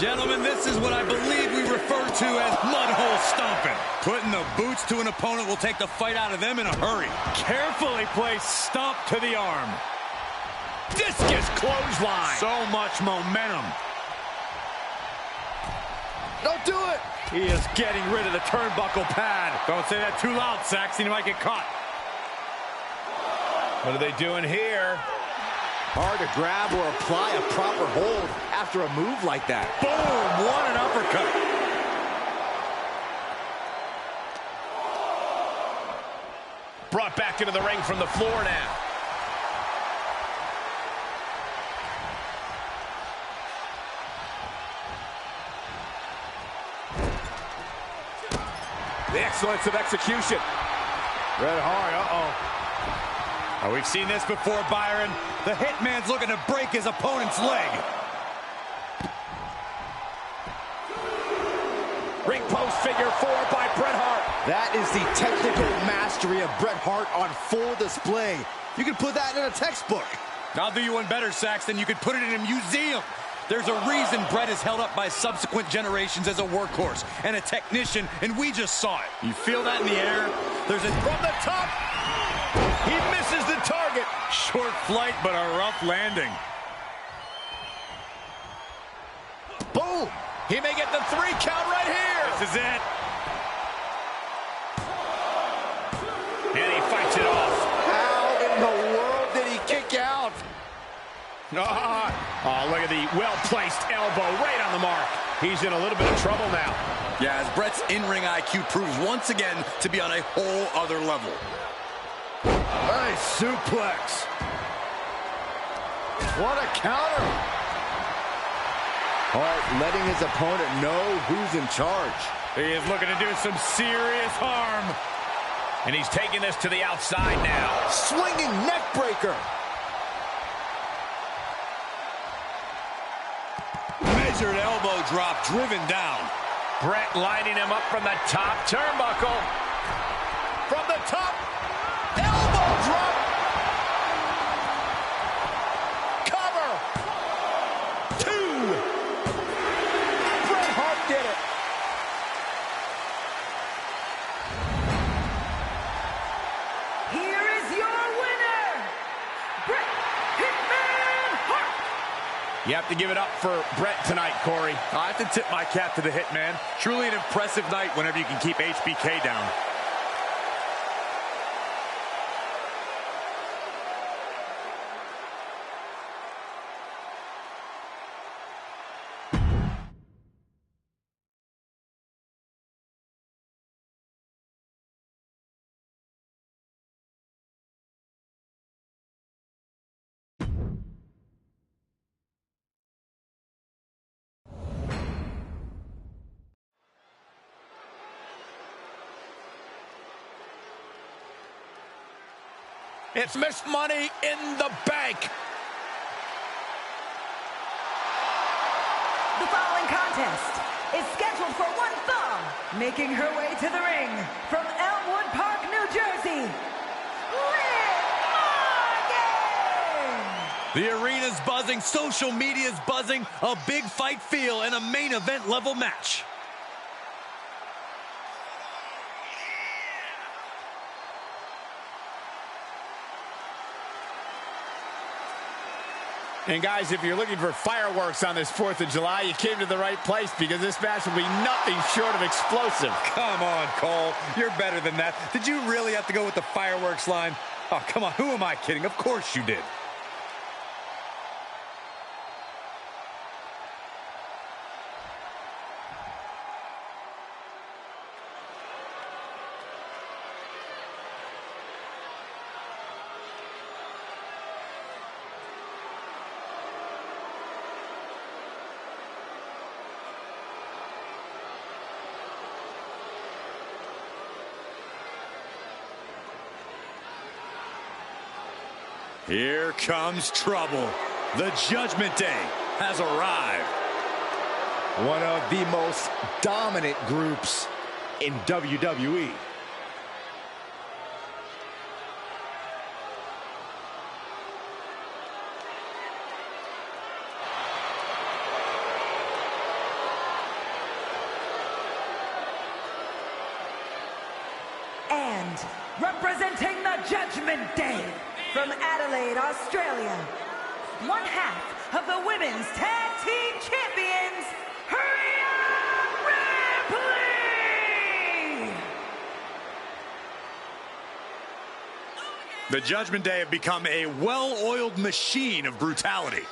Gentlemen, this is what I believe we refer to as mudhole stomping. Putting the boots to an opponent will take the fight out of them in a hurry. Carefully placed stomp to the arm. Discus clothesline. So much momentum. Don't do it. He is getting rid of the turnbuckle pad. Don't say that too loud, Saxon. You might get caught. What are they doing here? Hard to grab or apply a proper hold after a move like that. Boom! What an uppercut. Brought back into the ring from the floor now. The excellence of execution. Red Hart, uh-oh. Oh, we've seen this before, Byron. The Hitman's looking to break his opponent's leg. Ring post figure 4 by Bret Hart. That is the technical mastery of Bret Hart on full display. You can put that in a textbook. I'll do you one better, Saxton. You could put it in a museum. There's a reason Bret is held up by subsequent generations as a workhorse and a technician, and we just saw it. You feel that in the air? There's a... From the top. He misses the target. Short flight, but a rough landing. Boom. He may get the 3 count right here. This is it. And he fights it off. How in the world did he kick out? Oh, look at the well-placed elbow right on the mark. He's in a little bit of trouble now. Yeah, as Brett's in-ring IQ proves once again to be on a whole other level. Nice suplex. What a counter. Hart letting his opponent know who's in charge. He is looking to do some serious harm. And he's taking this to the outside now. Swinging neck breaker. Measured elbow drop driven down. Brett lining him up from the top turnbuckle. From the top. Elbow drop. Cover. 2. Bret Hart did it. Here is your winner, Bret Hitman Hart. You have to give it up for Brett tonight, Corey. I have to tip my cap to the Hitman. Truly an impressive night whenever you can keep HBK down. It's missed money in the bank. The following contest is scheduled for one fall. Making her way to the ring from Elmwood Park, New Jersey, Liv Morgan. The arena's buzzing, social media's buzzing, a big fight feel and a main event level match. And guys, if you're looking for fireworks on this 4th of July, you came to the right place because this match will be nothing short of explosive. Come on, Cole. You're better than that. Did you really have to go with the fireworks line? Oh, come on. Who am I kidding? Of course you did. Here comes trouble. The Judgment Day has arrived. One of the most dominant groups in WWE. And representing the Judgment Day from Adelaide, Australia, one half of the Women's Tag Team Champions, Rhea Ripley! The Judgment Day have become a well-oiled machine of brutality.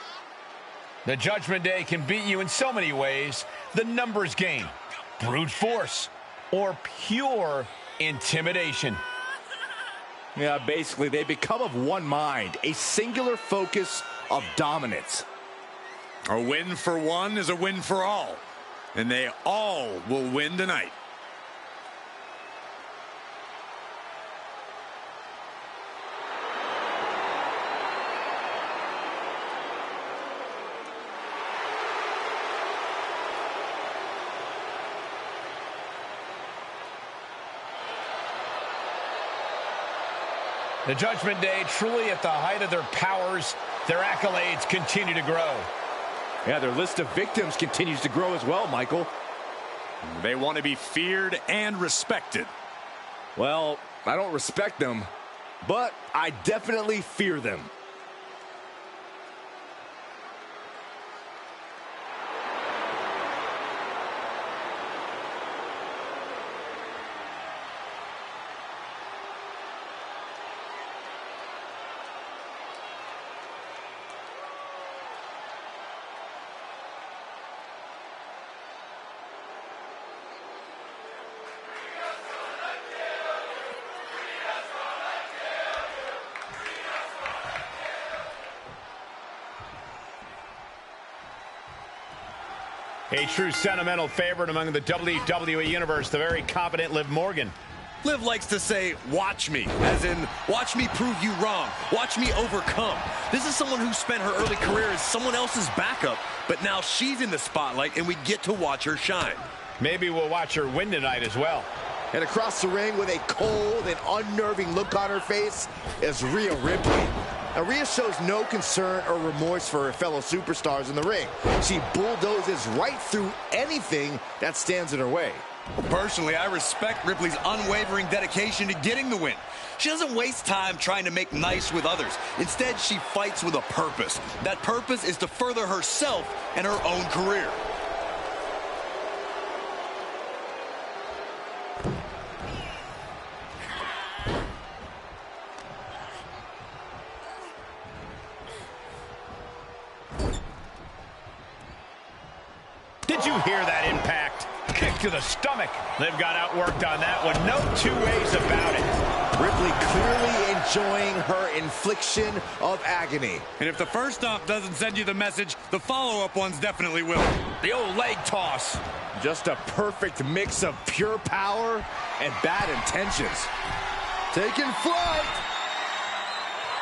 The Judgment Day can beat you in so many ways. The numbers game, brute force, or pure intimidation. Yeah, basically, they become of one mind, a singular focus of dominance. A win for one is a win for all, and they all will win tonight. The Judgment Day truly at the height of their powers. Their accolades continue to grow. Yeah, their list of victims continues to grow as well, Michael. They want to be feared and respected. Well, I don't respect them, but I definitely fear them. A true sentimental favorite among the WWE Universe, the very confident Liv Morgan. Liv likes to say, watch me, as in, watch me prove you wrong, watch me overcome. This is someone who spent her early career as someone else's backup, but now she's in the spotlight and we get to watch her shine. Maybe we'll watch her win tonight as well. And across the ring with a cold and unnerving look on her face is Rhea Ripley. Now, Rhea shows no concern or remorse for her fellow superstars in the ring. She bulldozes right through anything that stands in her way. Personally, I respect Ripley's unwavering dedication to getting the win. She doesn't waste time trying to make nice with others. Instead, she fights with a purpose. That purpose is to further herself and her own career. Did you hear that impact? Kick to the stomach. Liv got outworked on that one. No two ways about it. Ripley clearly enjoying her infliction of agony. And if the first stomp doesn't send you the message, the follow-up ones definitely will. The old leg toss. Just a perfect mix of pure power and bad intentions. Taking flight.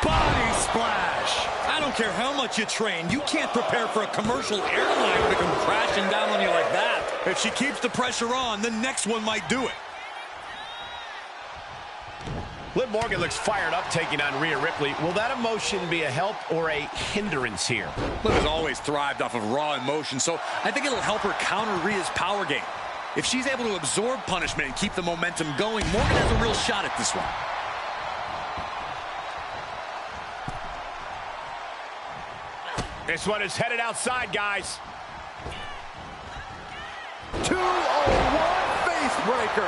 Body splash. I don't care how much you train, you can't prepare for a commercial airliner to come crashing down on you like that. If she keeps the pressure on, the next one might do it. Liv Morgan looks fired up taking on Rhea Ripley. Will that emotion be a help or a hindrance here? Liv has always thrived off of raw emotion, so I think it'll help her counter Rhea's power game. If she's able to absorb punishment and keep the momentum going, Morgan has a real shot at this one. This one is headed outside, guys. 2-0-1 face breaker.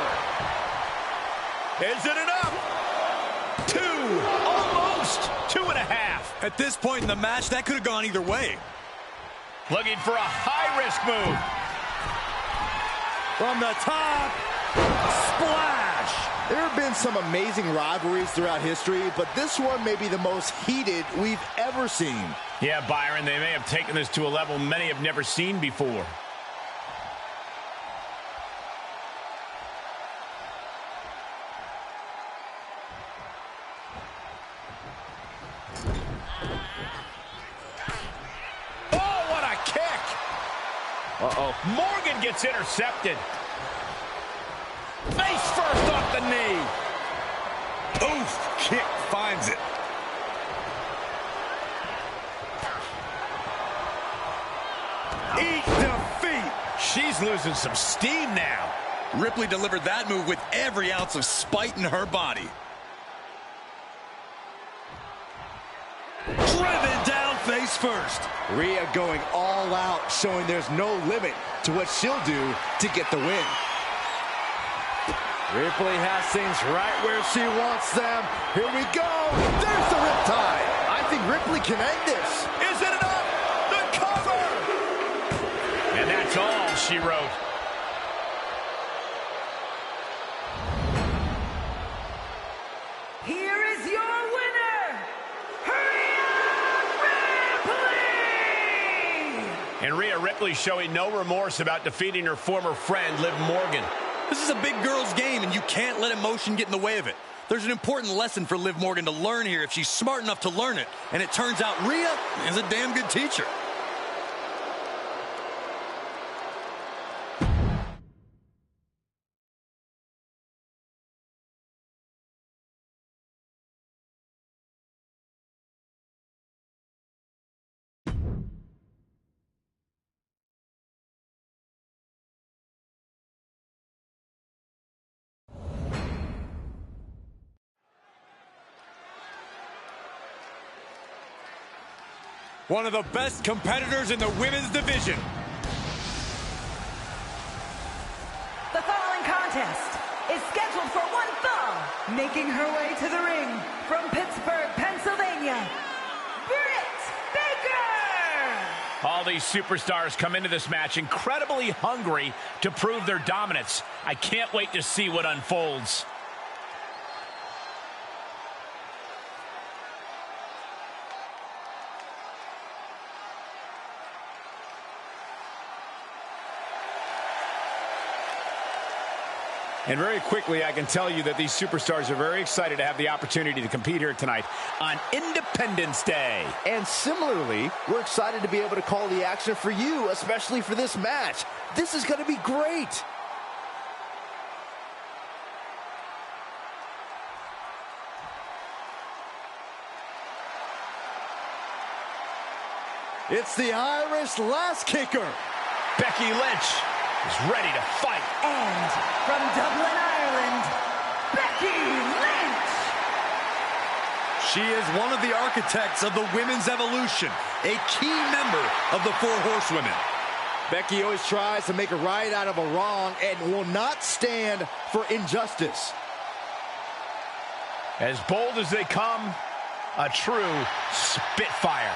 Is it enough? 2, almost 2.5. At this point in the match, that could have gone either way. Looking for a high-risk move. From the top, splash. There have been some amazing rivalries throughout history, but this one may be the most heated we've ever seen. Yeah, Byron, they may have taken this to a level many have never seen before. Oh, what a kick! Uh-oh. Morgan gets intercepted. Face first off the knee. Oof, kick finds it. Eat defeat. She's losing some steam now. Ripley delivered that move with every ounce of spite in her body. Driven down face first. Rhea going all out, showing there's no limit to what she'll do to get the win. Ripley has things right where she wants them. Here we go. There's the riptide. I think Ripley can end this. Is it enough? The cover! And that's all she wrote. Here is your winner, Rhea Ripley! And Rhea Ripley showing no remorse about defeating her former friend, Liv Morgan. This is a big girl's game, and you can't let emotion get in the way of it. There's an important lesson for Liv Morgan to learn here if she's smart enough to learn it. And it turns out Rhea is a damn good teacher. One of the best competitors in the women's division. The following contest is scheduled for one fall. Making her way to the ring from Pittsburgh, Pennsylvania, Britt Baker! All these superstars come into this match incredibly hungry to prove their dominance. I can't wait to see what unfolds. And very quickly, I can tell you that these superstars are very excited to have the opportunity to compete here tonight on Independence Day. And similarly, we're excited to be able to call the action for you, especially for this match. This is going to be great. It's the Irish Last Kicker. Becky Lynch is ready to fight. And from Dublin, Ireland, Becky Lynch. She is one of the architects of the women's evolution, a key member of the 4 Horsewomen. Becky always tries to make a right out of a wrong and will not stand for injustice. As bold as they come, a true Spitfire.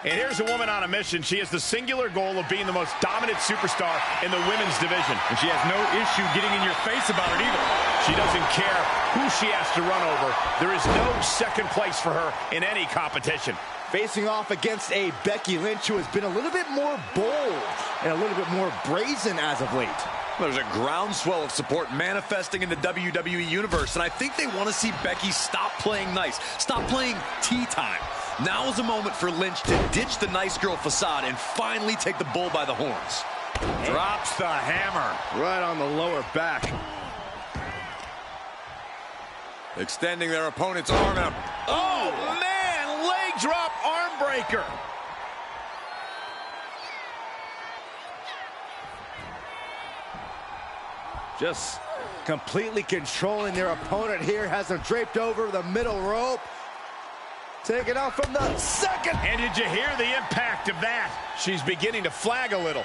And here's a woman on a mission. She has the singular goal of being the most dominant superstar in the women's division. And she has no issue getting in your face about it either. She doesn't care who she has to run over. There is no second place for her in any competition. Facing off against a Becky Lynch who has been a little bit more bold and a little bit more brazen as of late. There's a groundswell of support manifesting in the WWE Universe, and I think they want to see Becky stop playing nice, stop playing tea time. Now is a moment for Lynch to ditch the nice girl facade and finally take the bull by the horns. Drops the hammer. Right on the lower back. Extending their opponent's arm out. Oh, man! Leg drop arm breaker. Just completely controlling their opponent here. Has them draped over the middle rope. Taken out from the second. And did you hear the impact of that? She's beginning to flag a little.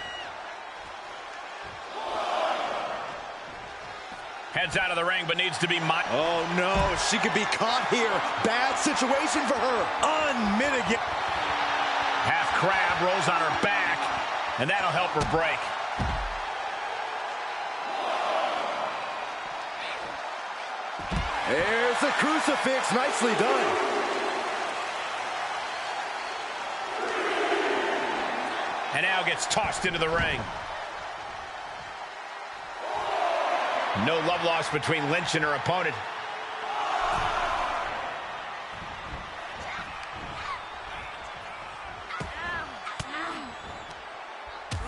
Heads out of the ring, but needs to be... Oh, no. She could be caught here. Bad situation for her. Unmitigated. Half crab rolls on her back, and that'll help her break. There's the crucifix. Nicely done. And now gets tossed into the ring. No love lost between Lynch and her opponent.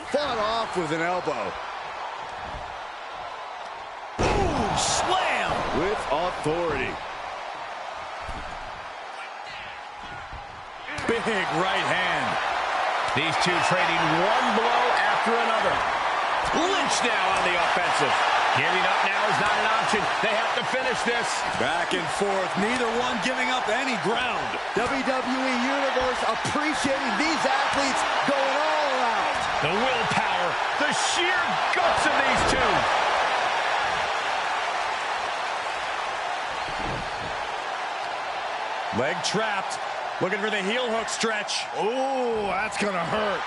Fought off with an elbow. Boom! Slam! With authority. Big right hand. These two trading one blow after another. Lynch now on the offensive. Giving up now is not an option. They have to finish this. Back and forth, neither one giving up any ground. WWE Universe appreciating these athletes going all out. The willpower, the sheer guts of these two. Leg trapped. Looking for the heel hook stretch. Oh, that's gonna hurt.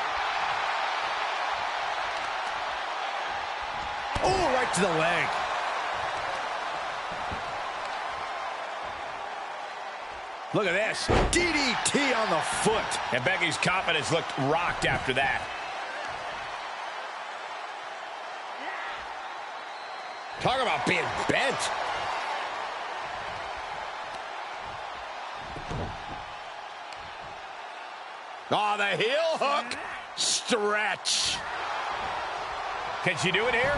Oh, right to the leg. Look at this. DDT on the foot. And Becky's confidence looked rocked after that. Talk about being bent. Oh, the heel hook. Stretch. Can she do it here?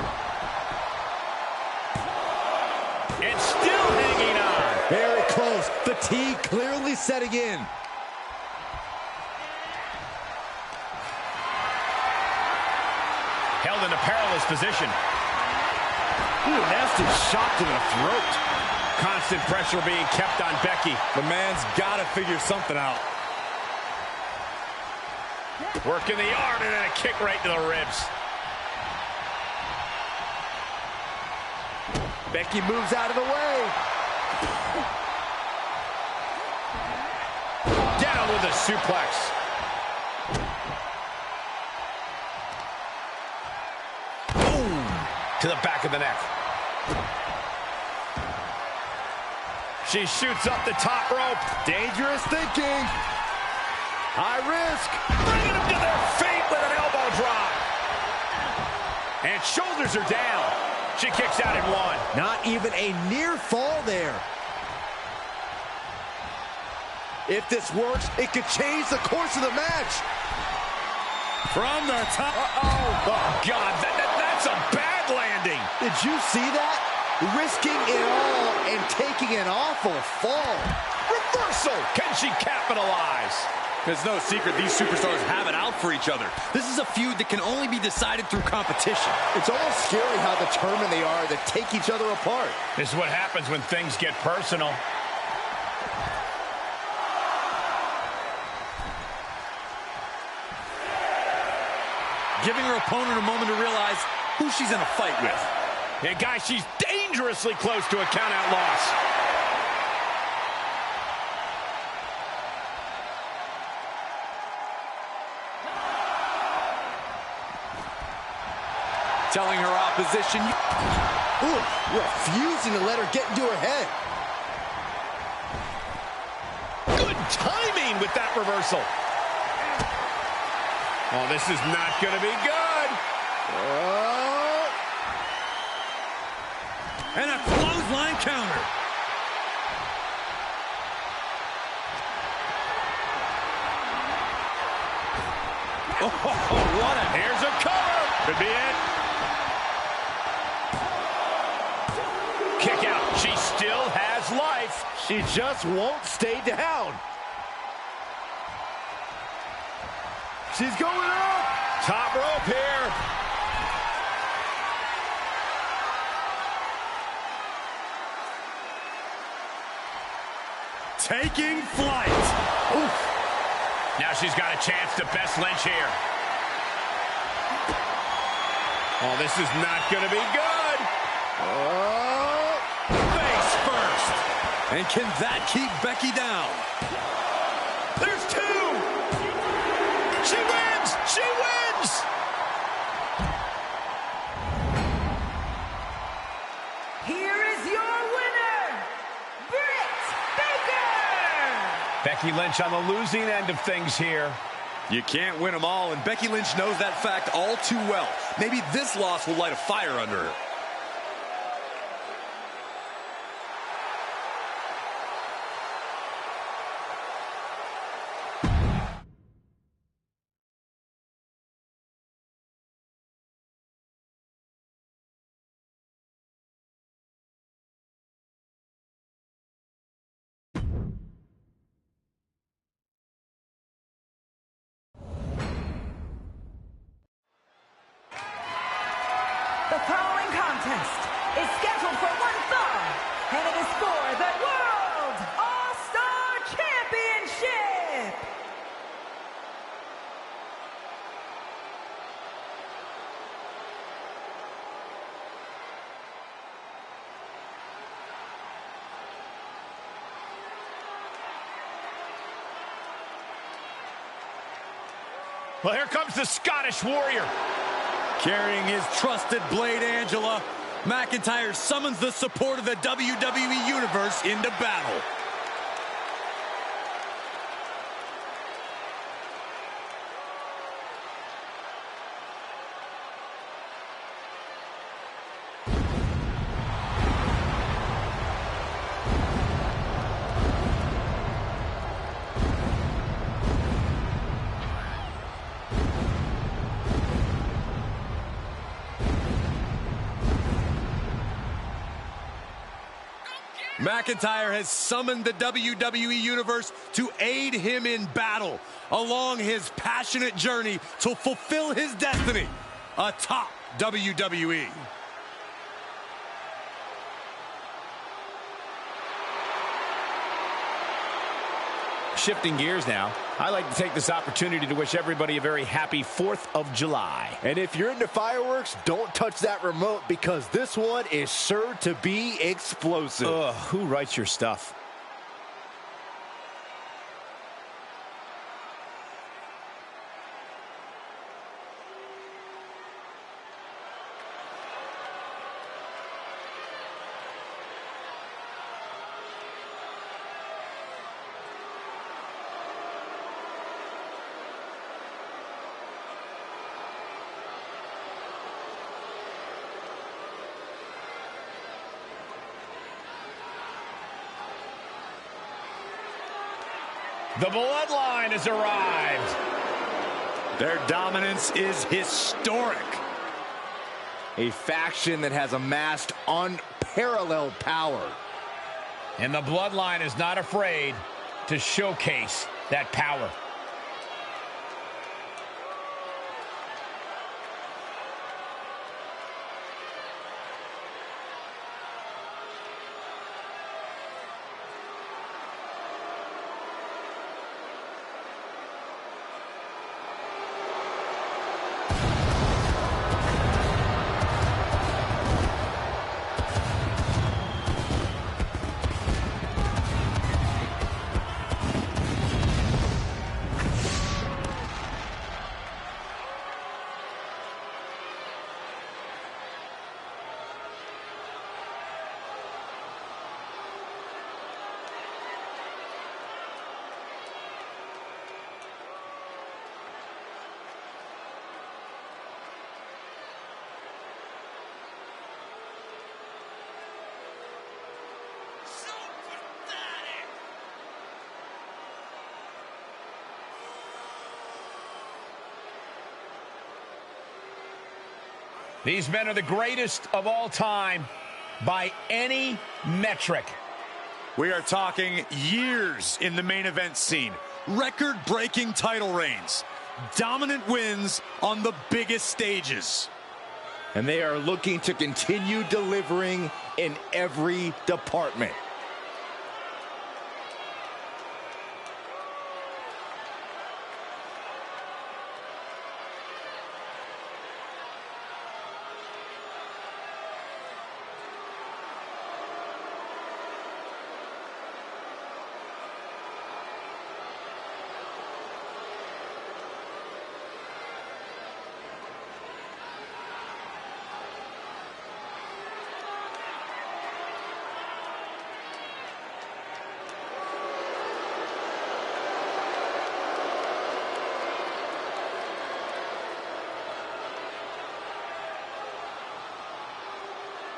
And still hanging on. Very close. Fatigue clearly setting in. Held in a perilous position. Ooh, nasty shot to the throat. Constant pressure being kept on Becky. The man's got to figure something out. Working the arm and then a kick right to the ribs. Becky moves out of the way. Down with a suplex. Boom! To the back of the neck. She shoots up the top rope. Dangerous thinking. High risk. Bringing them to their feet with an elbow drop. And shoulders are down. She kicks out in one. Not even a near fall there. If this works, it could change the course of the match. From the top. Uh-oh. Oh, God, that's a bad landing. Did you see that? Risking it all and taking an awful fall. Reversal. Can she capitalize? It's no secret these superstars have it out for each other. This is a feud that can only be decided through competition. It's almost scary how determined they are to take each other apart. This is what happens when things get personal. Giving her opponent a moment to realize who she's in a fight with. And guys, she's dangerously close to a count-out loss. Telling her opposition. Ooh, refusing to let her get into her head. Good timing with that reversal. Oh, this is not going to be good. And a clothesline counter. Oh, what a... Here's a cover. Could be it. Kick out. She still has life. She just won't stay down. She's going up. Top rope here. Taking flight. Oof. Now she's got a chance to best Lynch here. Oh, this is not going to be good. Face first. And can that keep Becky down? There's two. She wins. She wins. Here is your winner, Britt Baker! Becky Lynch on the losing end of things here. You can't win them all, and Becky Lynch knows that fact all too well. Maybe this loss will light a fire under her. The following contest is scheduled for one fall, and it is for the World All-Star Championship. Well, here comes the Scottish Warrior. Carrying his trusted blade, Angela, McIntyre summons the support of the WWE Universe into battle. McIntyre has summoned the WWE Universe to aid him in battle along his passionate journey to fulfill his destiny atop WWE. Shifting gears now. I'd like to take this opportunity to wish everybody a very happy 4th of July. And if you're into fireworks, don't touch that remote because this one is sure to be explosive. Ugh, who writes your stuff? The Bloodline has arrived. Their dominance is historic. A faction that has amassed unparalleled power. And the Bloodline is not afraid to showcase that power. These men are the greatest of all time by any metric. We are talking years in the main event scene, record-breaking title reigns, dominant wins on the biggest stages. And they are looking to continue delivering in every department.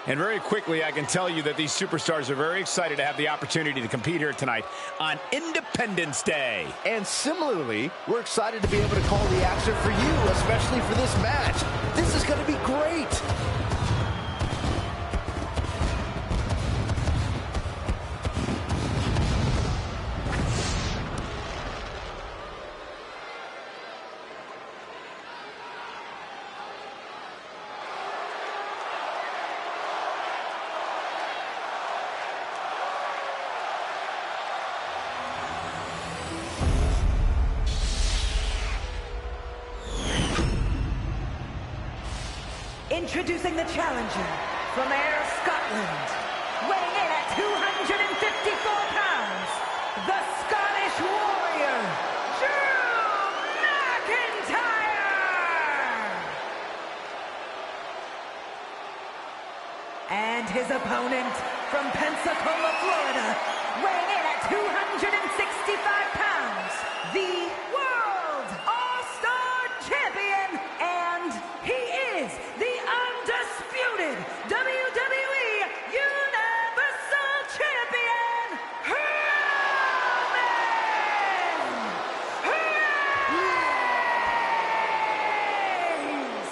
And very quickly, I can tell you that these superstars are very excited to have the opportunity to compete here tonight on Independence Day. And similarly, we're excited to be able to call the action for you, especially for this match. This is going to be great. Introducing the challenger from Ayr, Scotland, weighing in at 254 pounds, the Scottish Warrior, Drew McIntyre! And his opponent from Pensacola, Florida, weighing in at 265 pounds, the World All-Star Champion, and he is the undisputed WWE Universal Champion, Roman Reigns!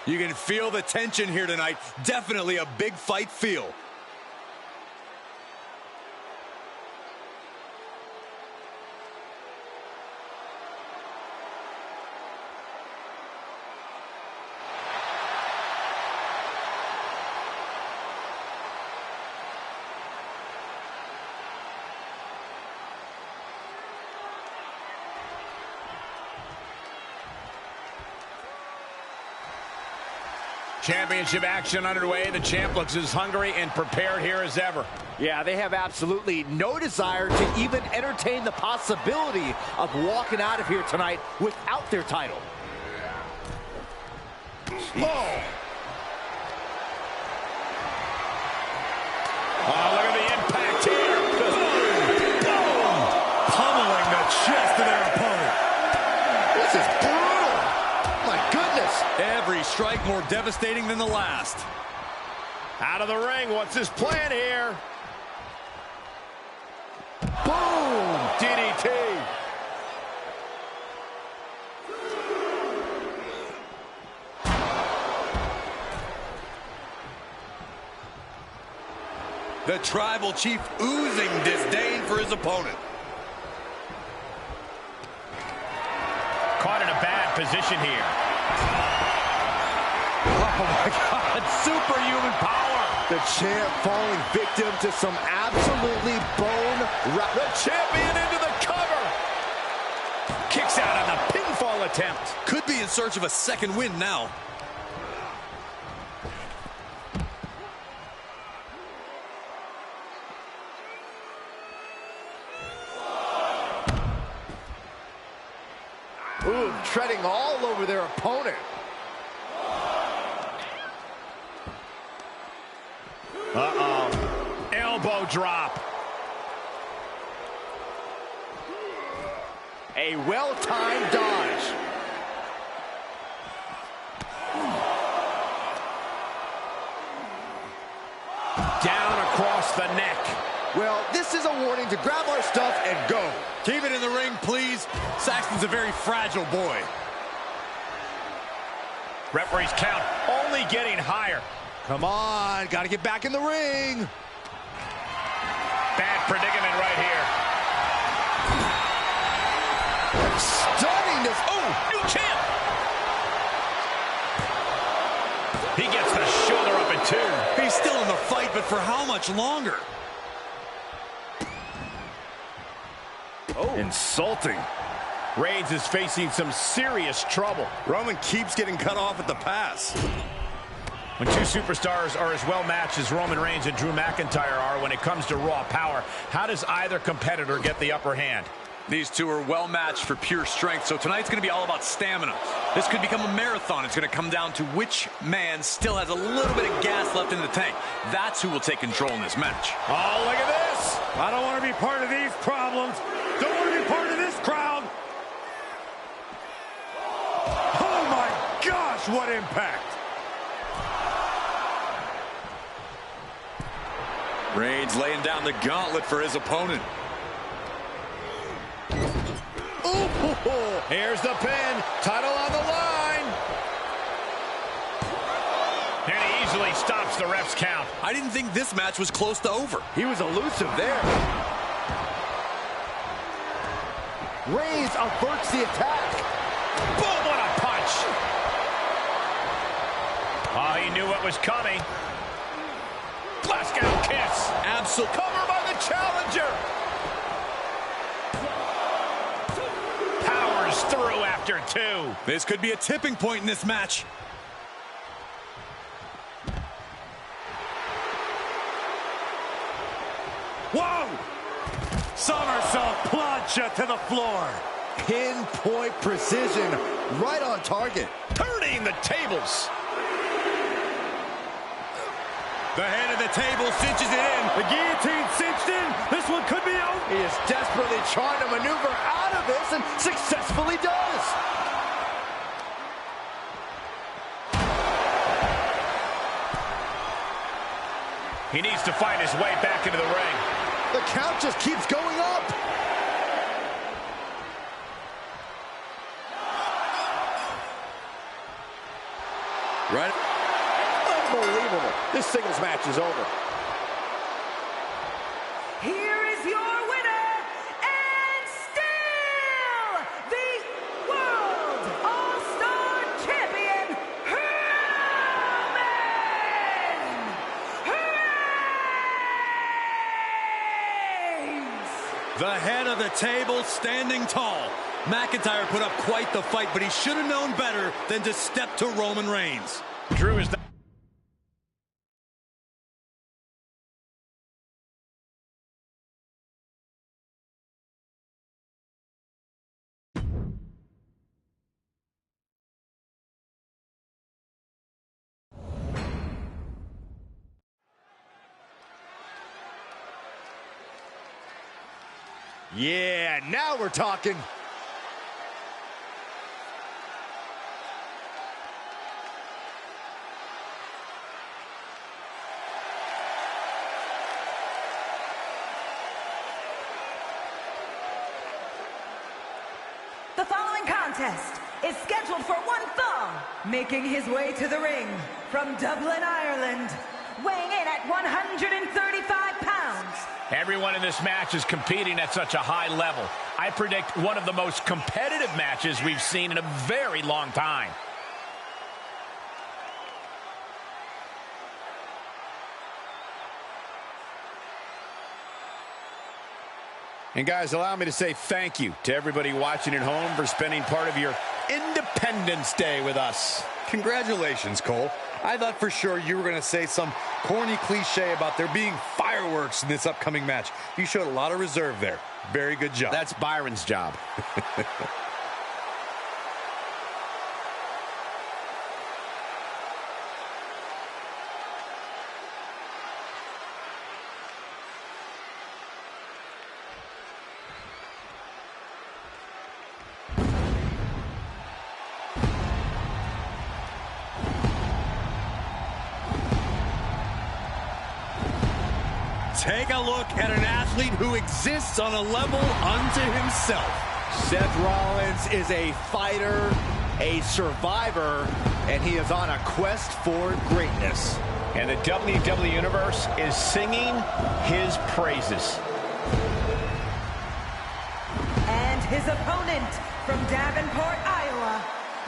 You can feel the tension here tonight. Definitely a big fight feel. Championship action underway. The champ looks as hungry and prepared here as ever. Yeah, they have absolutely no desire to even entertain the possibility of walking out of here tonight without their title. Oh! Oh, look at the impact here. Boom! Pummeling the chest of their opponent. This is brutal. My goodness. Every strike more devastating than the last. Out of the ring. What's his plan here? Boom! DDT. The tribal chief oozing disdain for his opponent. Caught in a bad position here. Oh my God, superhuman power. The champ falling victim to some absolutely The champion into the cover. Kicks out on the pinfall attempt. Could be in search of a second win now. Ooh, treading all over their opponent. Uh-oh. Elbow drop. A well-timed dodge. Down across the neck. Well, this is a warning to grab our stuff and go. Keep it in the ring, please. Saxton's a very fragile boy. Referee's count only getting higher. Come on, gotta get back in the ring. Bad predicament right here. Stunning this. Oh, new champ. He gets the shoulder up in two. He's still in the fight, but for how much longer? Oh, insulting. Reigns is facing some serious trouble. Roman keeps getting cut off at the pass. When two superstars are as well matched as Roman Reigns and Drew McIntyre are when it comes to raw power, how does either competitor get the upper hand? These two are well matched for pure strength, so tonight's going to be all about stamina. This could become a marathon. It's going to come down to which man still has a little bit of gas left in the tank. That's who will take control in this match. Oh, look at this. I don't want to be part of these problems. Don't want to be part of this crowd. Oh my gosh, what impact. Reigns laying down the gauntlet for his opponent. Ooh, here's the pin. Title on the line. And he easily stops the ref's count. I didn't think this match was close to over. He was elusive there. Reigns averts the attack. Boom, what a punch. Oh, he knew what was coming. Glasgow kiss. Absolute Cover by the challenger. Powers through after two. This could be a tipping point in this match. Whoa! Somersault plancha to the floor. Pinpoint precision, right on target. Turning the tables. The head of the table cinches it in. The guillotine cinched in. This one could be over. He is desperately trying to maneuver out of this and successfully does. He needs to find his way back into the ring. The count just keeps going up. Right. Unbelievable. This singles match is over. Here is your winner, and still the World All-Star Champion, Roman Reigns! The head of the table standing tall. McIntyre put up quite the fight, but he should have known better than to step to Roman Reigns. Drew is Yeah, now we're talking. The following contest is scheduled for one fall, making his way to the ring from Dublin, Ireland, weighing in at 135 pounds. Everyone in this match is competing at such a high level. I predict one of the most competitive matches we've seen in a very long time. And guys, allow me to say thank you to everybody watching at home for spending part of your Independence Day with us. Congratulations, Cole. I thought for sure you were going to say some corny cliche about there being fireworks in this upcoming match. You showed a lot of reserve there. Very good job. That's Byron's job. Take a look at an athlete who exists on a level unto himself. Seth Rollins is a fighter, a survivor, and he is on a quest for greatness. And the WWE Universe is singing his praises. And his opponent from Davenport, Iowa,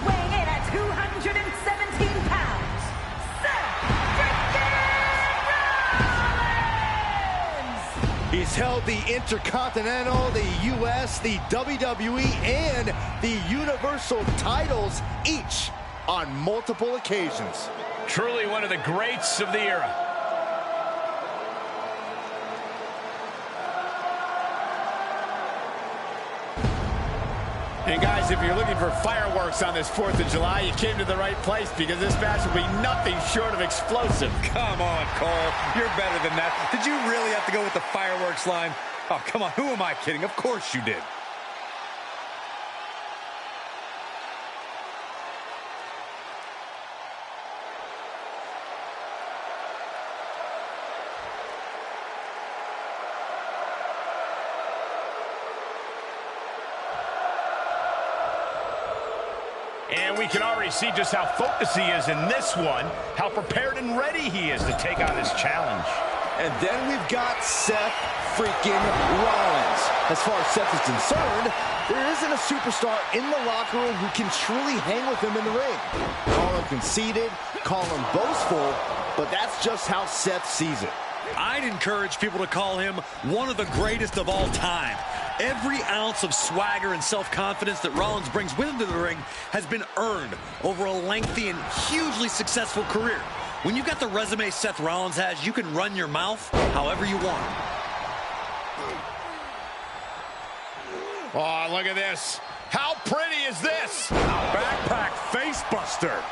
weighing in at 217 pounds, Seth Rollins! He's held the Intercontinental, the US, the WWE, and the Universal titles, each on multiple occasions. Truly one of the greats of the era. And guys, if you're looking for fireworks on this 4th of July, you came to the right place, because this match will be nothing short of explosive. Come on, Cole. You're better than that. Did you really have to go with the fireworks line? Oh, come on. Who am I kidding? Of course you did. And we can already see just how focused he is in this one, how prepared and ready he is to take on this challenge. And then we've got Seth freaking Rollins. As far as Seth is concerned, there isn't a superstar in the locker room who can truly hang with him in the ring. Call him conceited, call him boastful, but that's just how Seth sees it. I'd encourage people to call him one of the greatest of all time. Every ounce of swagger and self-confidence that Rollins brings with him to the ring has been earned over a lengthy and hugely successful career. When you've got the resume Seth Rollins has, you can run your mouth however you want. Oh, look at this. How pretty is this? Backpack face buster.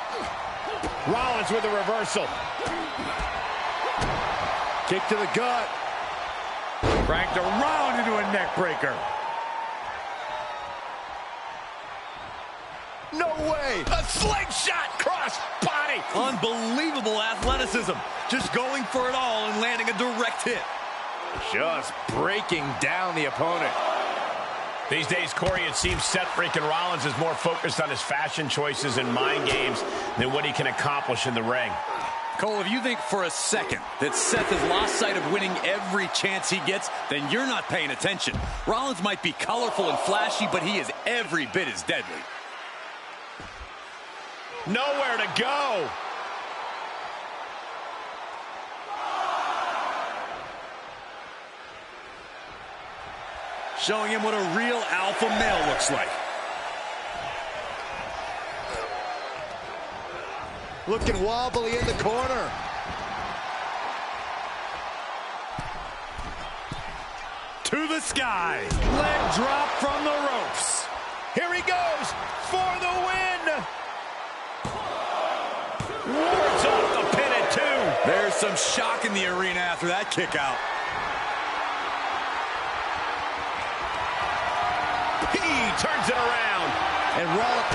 Rollins with a reversal. Kick to the gut. Cranked around into a neck breaker. No way! A slingshot cross body. Unbelievable athleticism. Just going for it all and landing a direct hit. Just breaking down the opponent. These days, Corey, it seems Seth freaking Rollins is more focused on his fashion choices and mind games than what he can accomplish in the ring. Cole, if you think for a second that Seth has lost sight of winning every chance he gets, then you're not paying attention. Rollins might be colorful and flashy, but he is every bit as deadly. Nowhere to go. Showing him what a real alpha male looks like. Looking wobbly in the corner. To the sky. Leg drop from the ropes. Here he goes for the win. Wards off the pin at 2. There's some shock in the arena after that kick out. He turns it around. And Rollins,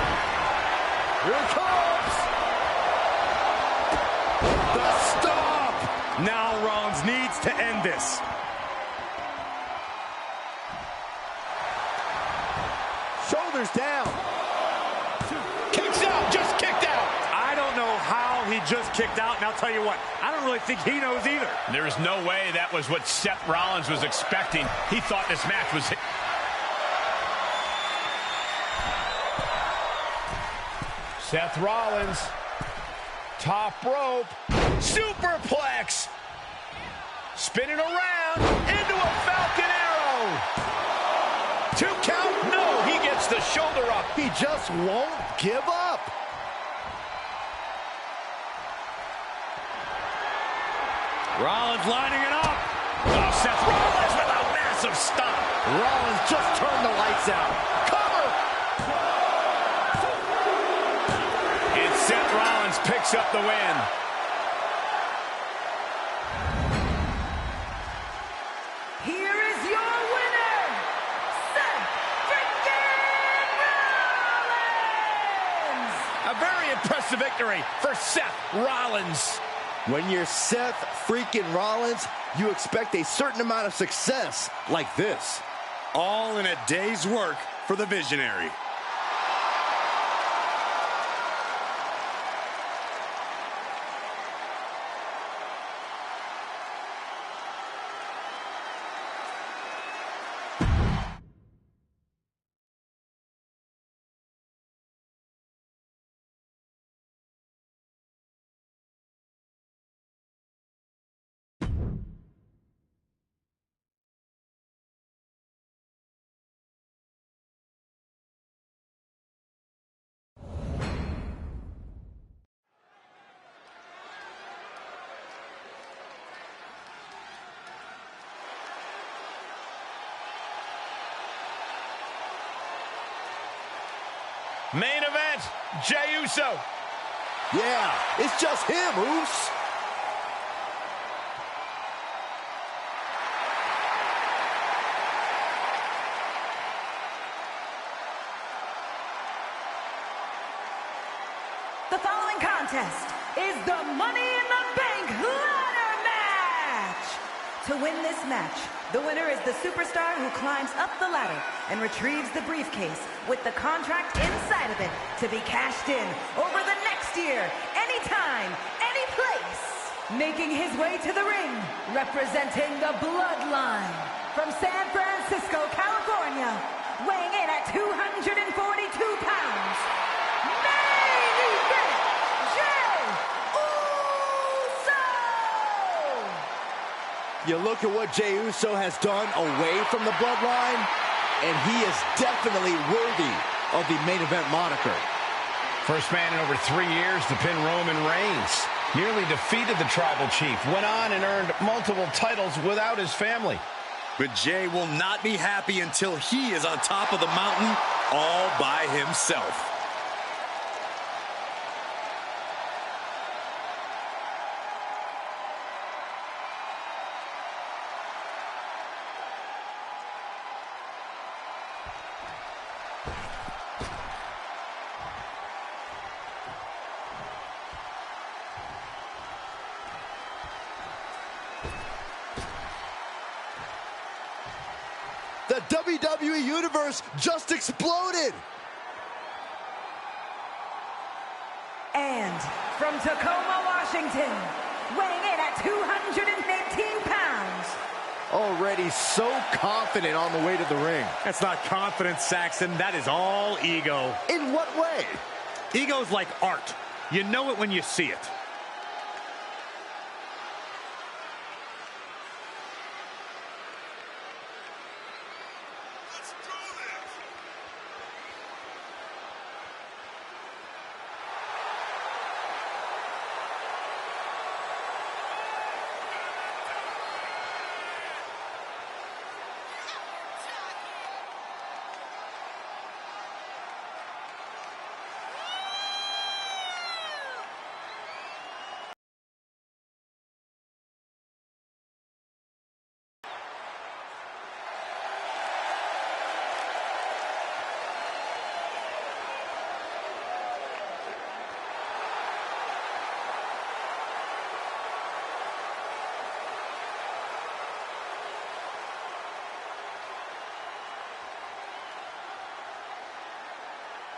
here it comes. The stop. Now Rollins needs to end this. Shoulders down. Kicks out, just kicked out. I don't know how he just kicked out, and I'll tell you what, I don't really think he knows either. There's no way that was what Seth Rollins was expecting. He thought this match was... Seth Rollins, top rope, superplex, spinning around into a Falcon Arrow. 2 count, no, he gets the shoulder up. He just won't give up. Rollins lining it up. Oh, Seth Rollins with a massive stop. Rollins just turned the lights out. Cover. And Seth Rollins picks up the win. Here is your winner, Seth freaking Rollins! A very impressive victory for Seth Rollins. When you're Seth freaking Rollins, you expect a certain amount of success like this. All in a day's work for the Visionary. Main event, Jey Uso. Yeah, it's just him, Uso. The following contest is the Money in the Bank ladder match. To win this match, the winner is the superstar who climbs up the ladder and retrieves the briefcase with the contract inside of it to be cashed in over the next year, anytime, any place. Making his way to the ring, representing the Bloodline, from San Francisco, California, weighing in at 242 pounds, main event, Jey Uso! You look at what Jey Uso has done away from the Bloodline, and he is definitely worthy of the main event moniker. First man in over 3 years to pin Roman Reigns. Nearly defeated the Tribal Chief. Went on and earned multiple titles without his family. But Jey will not be happy until he is on top of the mountain all by himself. The WWE Universe just exploded. And from Tacoma, Washington, weighing in at 218 pounds, Already so confident on the way to the ring. That's not confidence, Saxon. That is all ego. In what way? Ego's like art. You know it when you see it.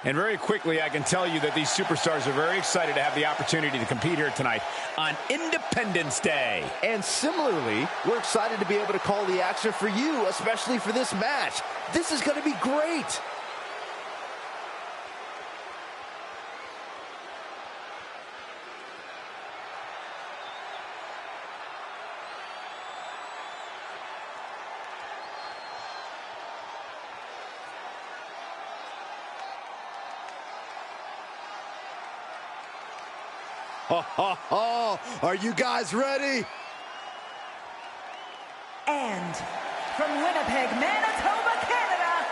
And very quickly, I can tell you that these superstars are very excited to have the opportunity to compete here tonight on Independence Day. And similarly, we're excited to be able to call the action for you, especially for this match. This is going to be great. Are you guys ready? And from Winnipeg, Manitoba, Canada,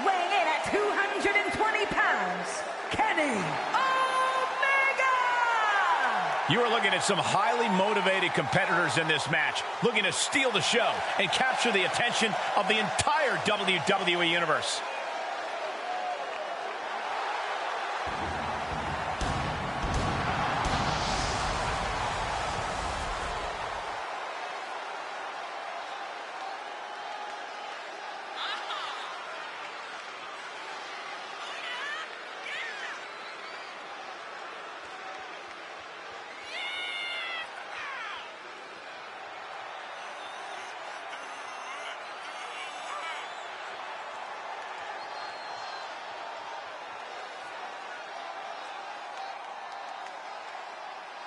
weighing in at 220 pounds, Kenny Omega! You are looking at some highly motivated competitors in this match, looking to steal the show and capture the attention of the entire WWE Universe.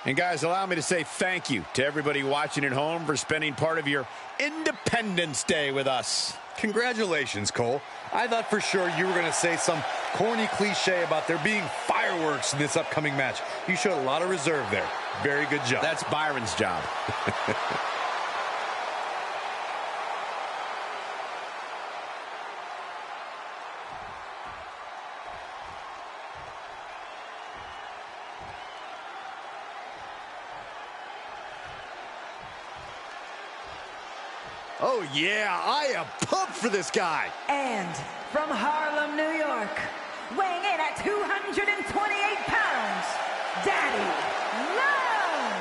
And guys, allow me to say thank you to everybody watching at home for spending part of your Independence Day with us. Congratulations, Cole. I thought for sure you were going to say some corny cliche about there being fireworks in this upcoming match. You showed a lot of reserve there. Very good job. That's Byron's job. Oh yeah, I am pumped for this guy. And from Harlem, New York, weighing in at 228 pounds, Daddy Love!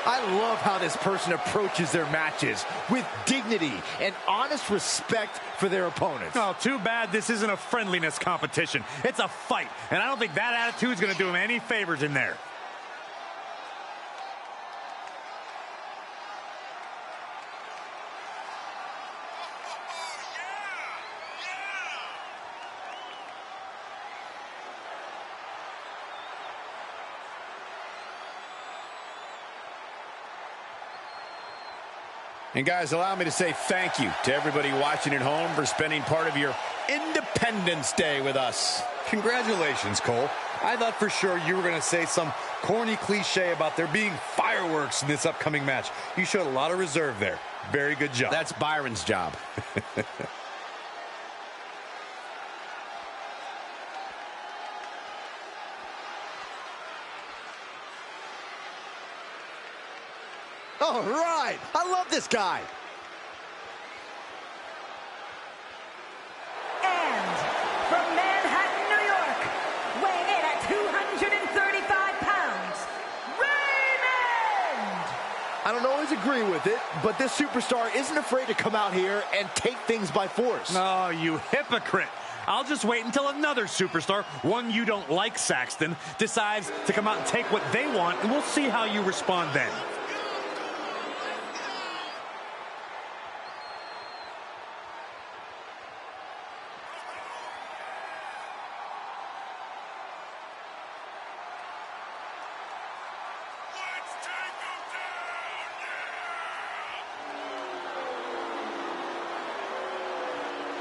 I love how this person approaches their matches with dignity and honest respect for their opponents. Oh, too bad this isn't a friendliness competition. It's a fight, and I don't think that attitude's going to do him any favors in there. And guys, allow me to say thank you to everybody watching at home for spending part of your Independence Day with us. Congratulations, Cole. I thought for sure you were going to say some corny cliche about there being fireworks in this upcoming match. You showed a lot of reserve there. Very good job. That's Byron's job. All right, I love this guy. And from Manhattan, New York, weighing in at 235 pounds, Raymond! I don't always agree with it, but this superstar isn't afraid to come out here and take things by force. Oh, you hypocrite. I'll just wait until another superstar, one you don't like, Saxton, decides to come out and take what they want, and we'll see how you respond then.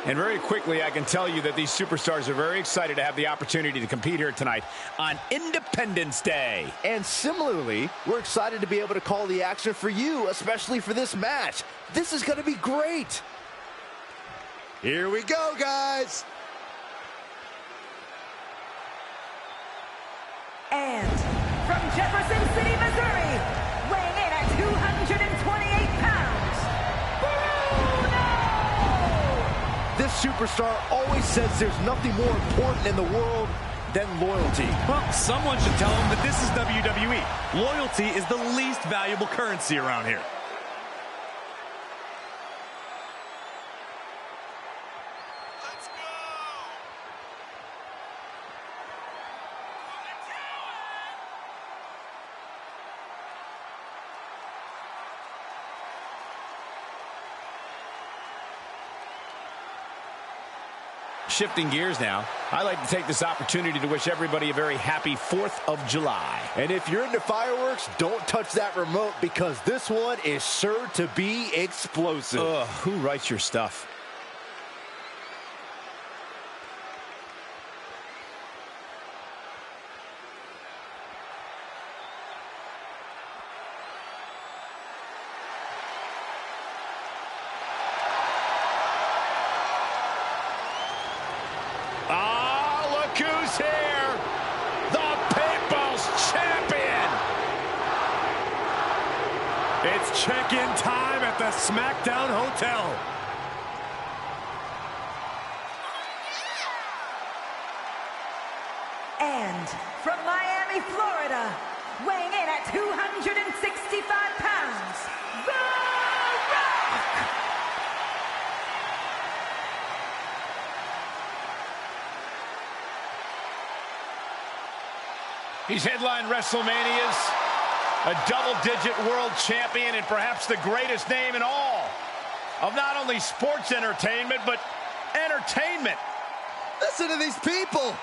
And very quickly, I can tell you that these superstars are very excited to have the opportunity to compete here tonight on Independence Day. And similarly, we're excited to be able to call the action for you, especially for this match. This is going to be great. Here we go, guys. And from Jefferson City, Missouri, weighing in at 228 pounds, Bruno! This superstar always says there's nothing more important in the world than loyalty. Well, someone should tell him that this is WWE. Loyalty is the least valuable currency around here. Shifting gears now, I'd like to take this opportunity to wish everybody a very happy 4th of July. And if you're into fireworks, don't touch that remote because this one is sure to be explosive. Ugh, who writes your stuff? Who's here? The People's Champion! It's check-in time at the SmackDown Hotel. And from Miami, Florida, weighing in at 265 pounds, The Rock! He's headlined WrestleManias, a double-digit world champion, and perhaps the greatest name in all of not only sports entertainment, but entertainment. Listen to these people.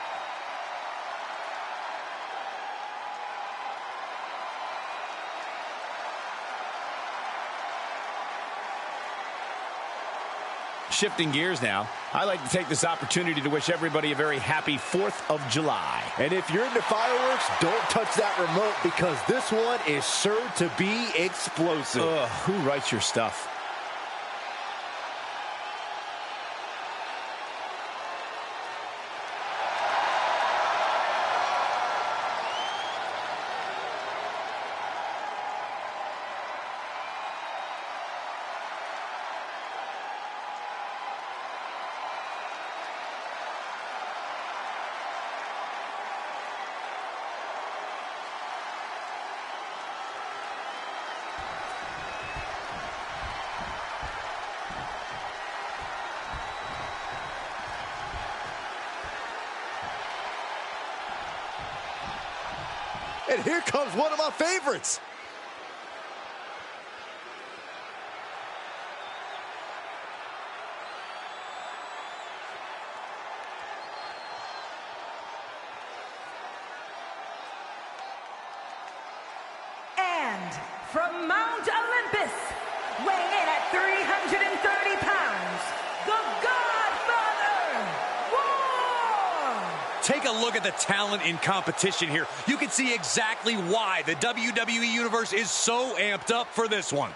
Shifting gears now, I'd like to take this opportunity to wish everybody a very happy 4th of July. And if you're into fireworks, don't touch that remote because this one is sure to be explosive. Ugh, who writes your stuff? And here comes one of my favorites. And from Mount Olympus, weighing in at 330 pounds, the Godfather, War! Take a look at the talent in competition here. You can see exactly why the WWE Universe is so amped up for this one.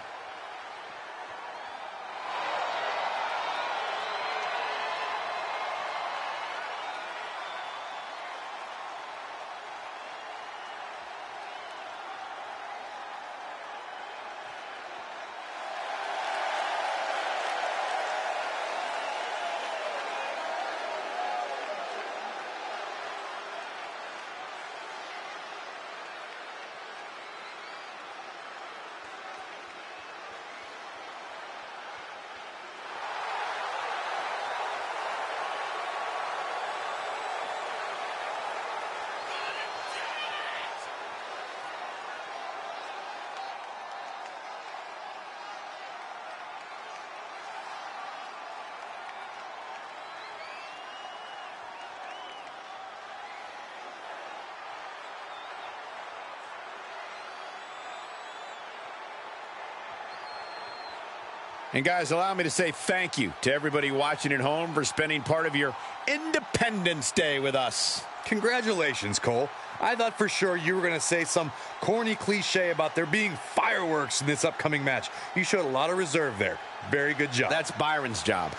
And guys, allow me to say thank you to everybody watching at home for spending part of your Independence Day with us. Congratulations, Cole. I thought for sure you were going to say some corny cliche about there being fireworks in this upcoming match. You showed a lot of reserve there. Very good job. That's Byron's job.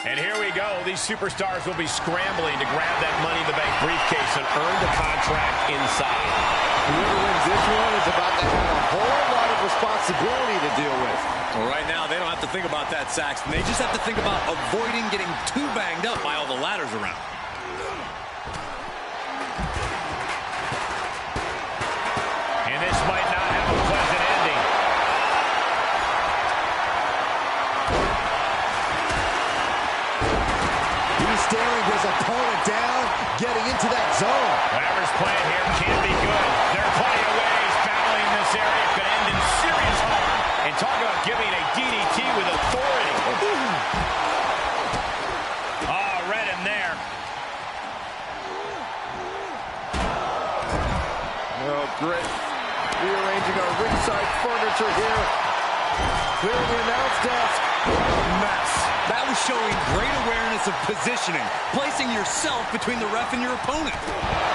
And here we go. These superstars will be scrambling to grab that Money in the Bank briefcase and earn the contract inside. Whoever wins this one is about to have a whole lot of responsibility to deal with. Well, right now, they don't have to think about that, Saxton. They just have to think about avoiding getting too banged up by all the ladders around. And this might not have a pleasant ending. He's staring his opponent down, getting into that zone. Whatever's playing here can't be good. There are plenty of ways battling in this area could end in serious harm. And talk about giving a DDT with authority. stuff. What a mess. That was showing great awareness of positioning, placing yourself between the ref and your opponent.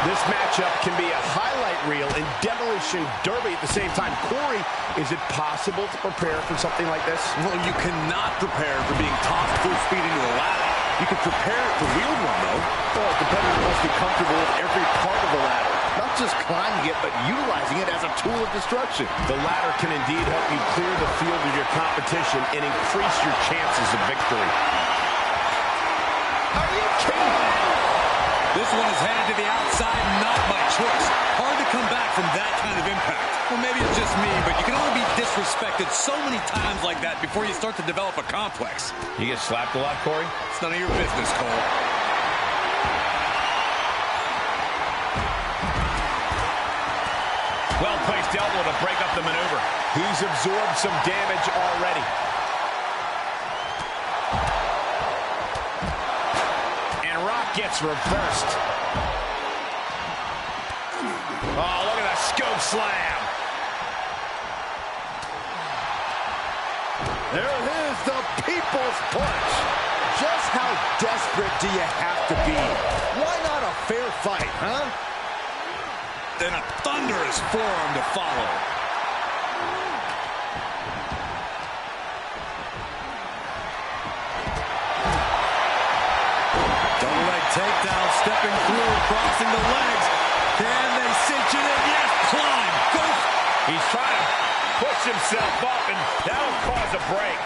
This matchup can be a highlight reel and demolition derby at the same time. Corey, is it possible to prepare for something like this? Well, you cannot prepare for being tossed full speed into a ladder. You can prepare to wield one, though. Well, the competitor must be comfortable with every part of the ladder. Not just climbing it, but utilizing it as a tool of destruction. The ladder can indeed help you clear the field of your competition and increase your chances of victory. Are you kidding me? This one is headed to the outside, not by choice. Hard to come back from that kind of impact. Well, maybe it's just me, but you can only be disrespected so many times like that before you start to develop a complex. You get slapped a lot, Corey? It's none of your business, Cole. Well-placed elbow to break up the maneuver. He's absorbed some damage already. And Rock gets reversed. Oh, look at that scope slam. There it is, the people's punch. Just how desperate do you have to be? Why not a fair fight, huh? Then a thunderous forearm to follow. Double leg takedown, stepping through, crossing the legs. Can they cinch it in? Yes, climb. Go. He's trying to push himself up, and that'll cause a break.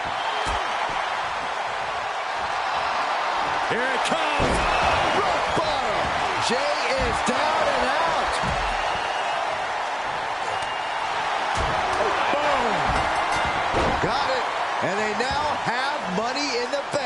Here it comes. Rock bottom. Jay is down and out. Oh, boom. Got it. And they now have money in the bank.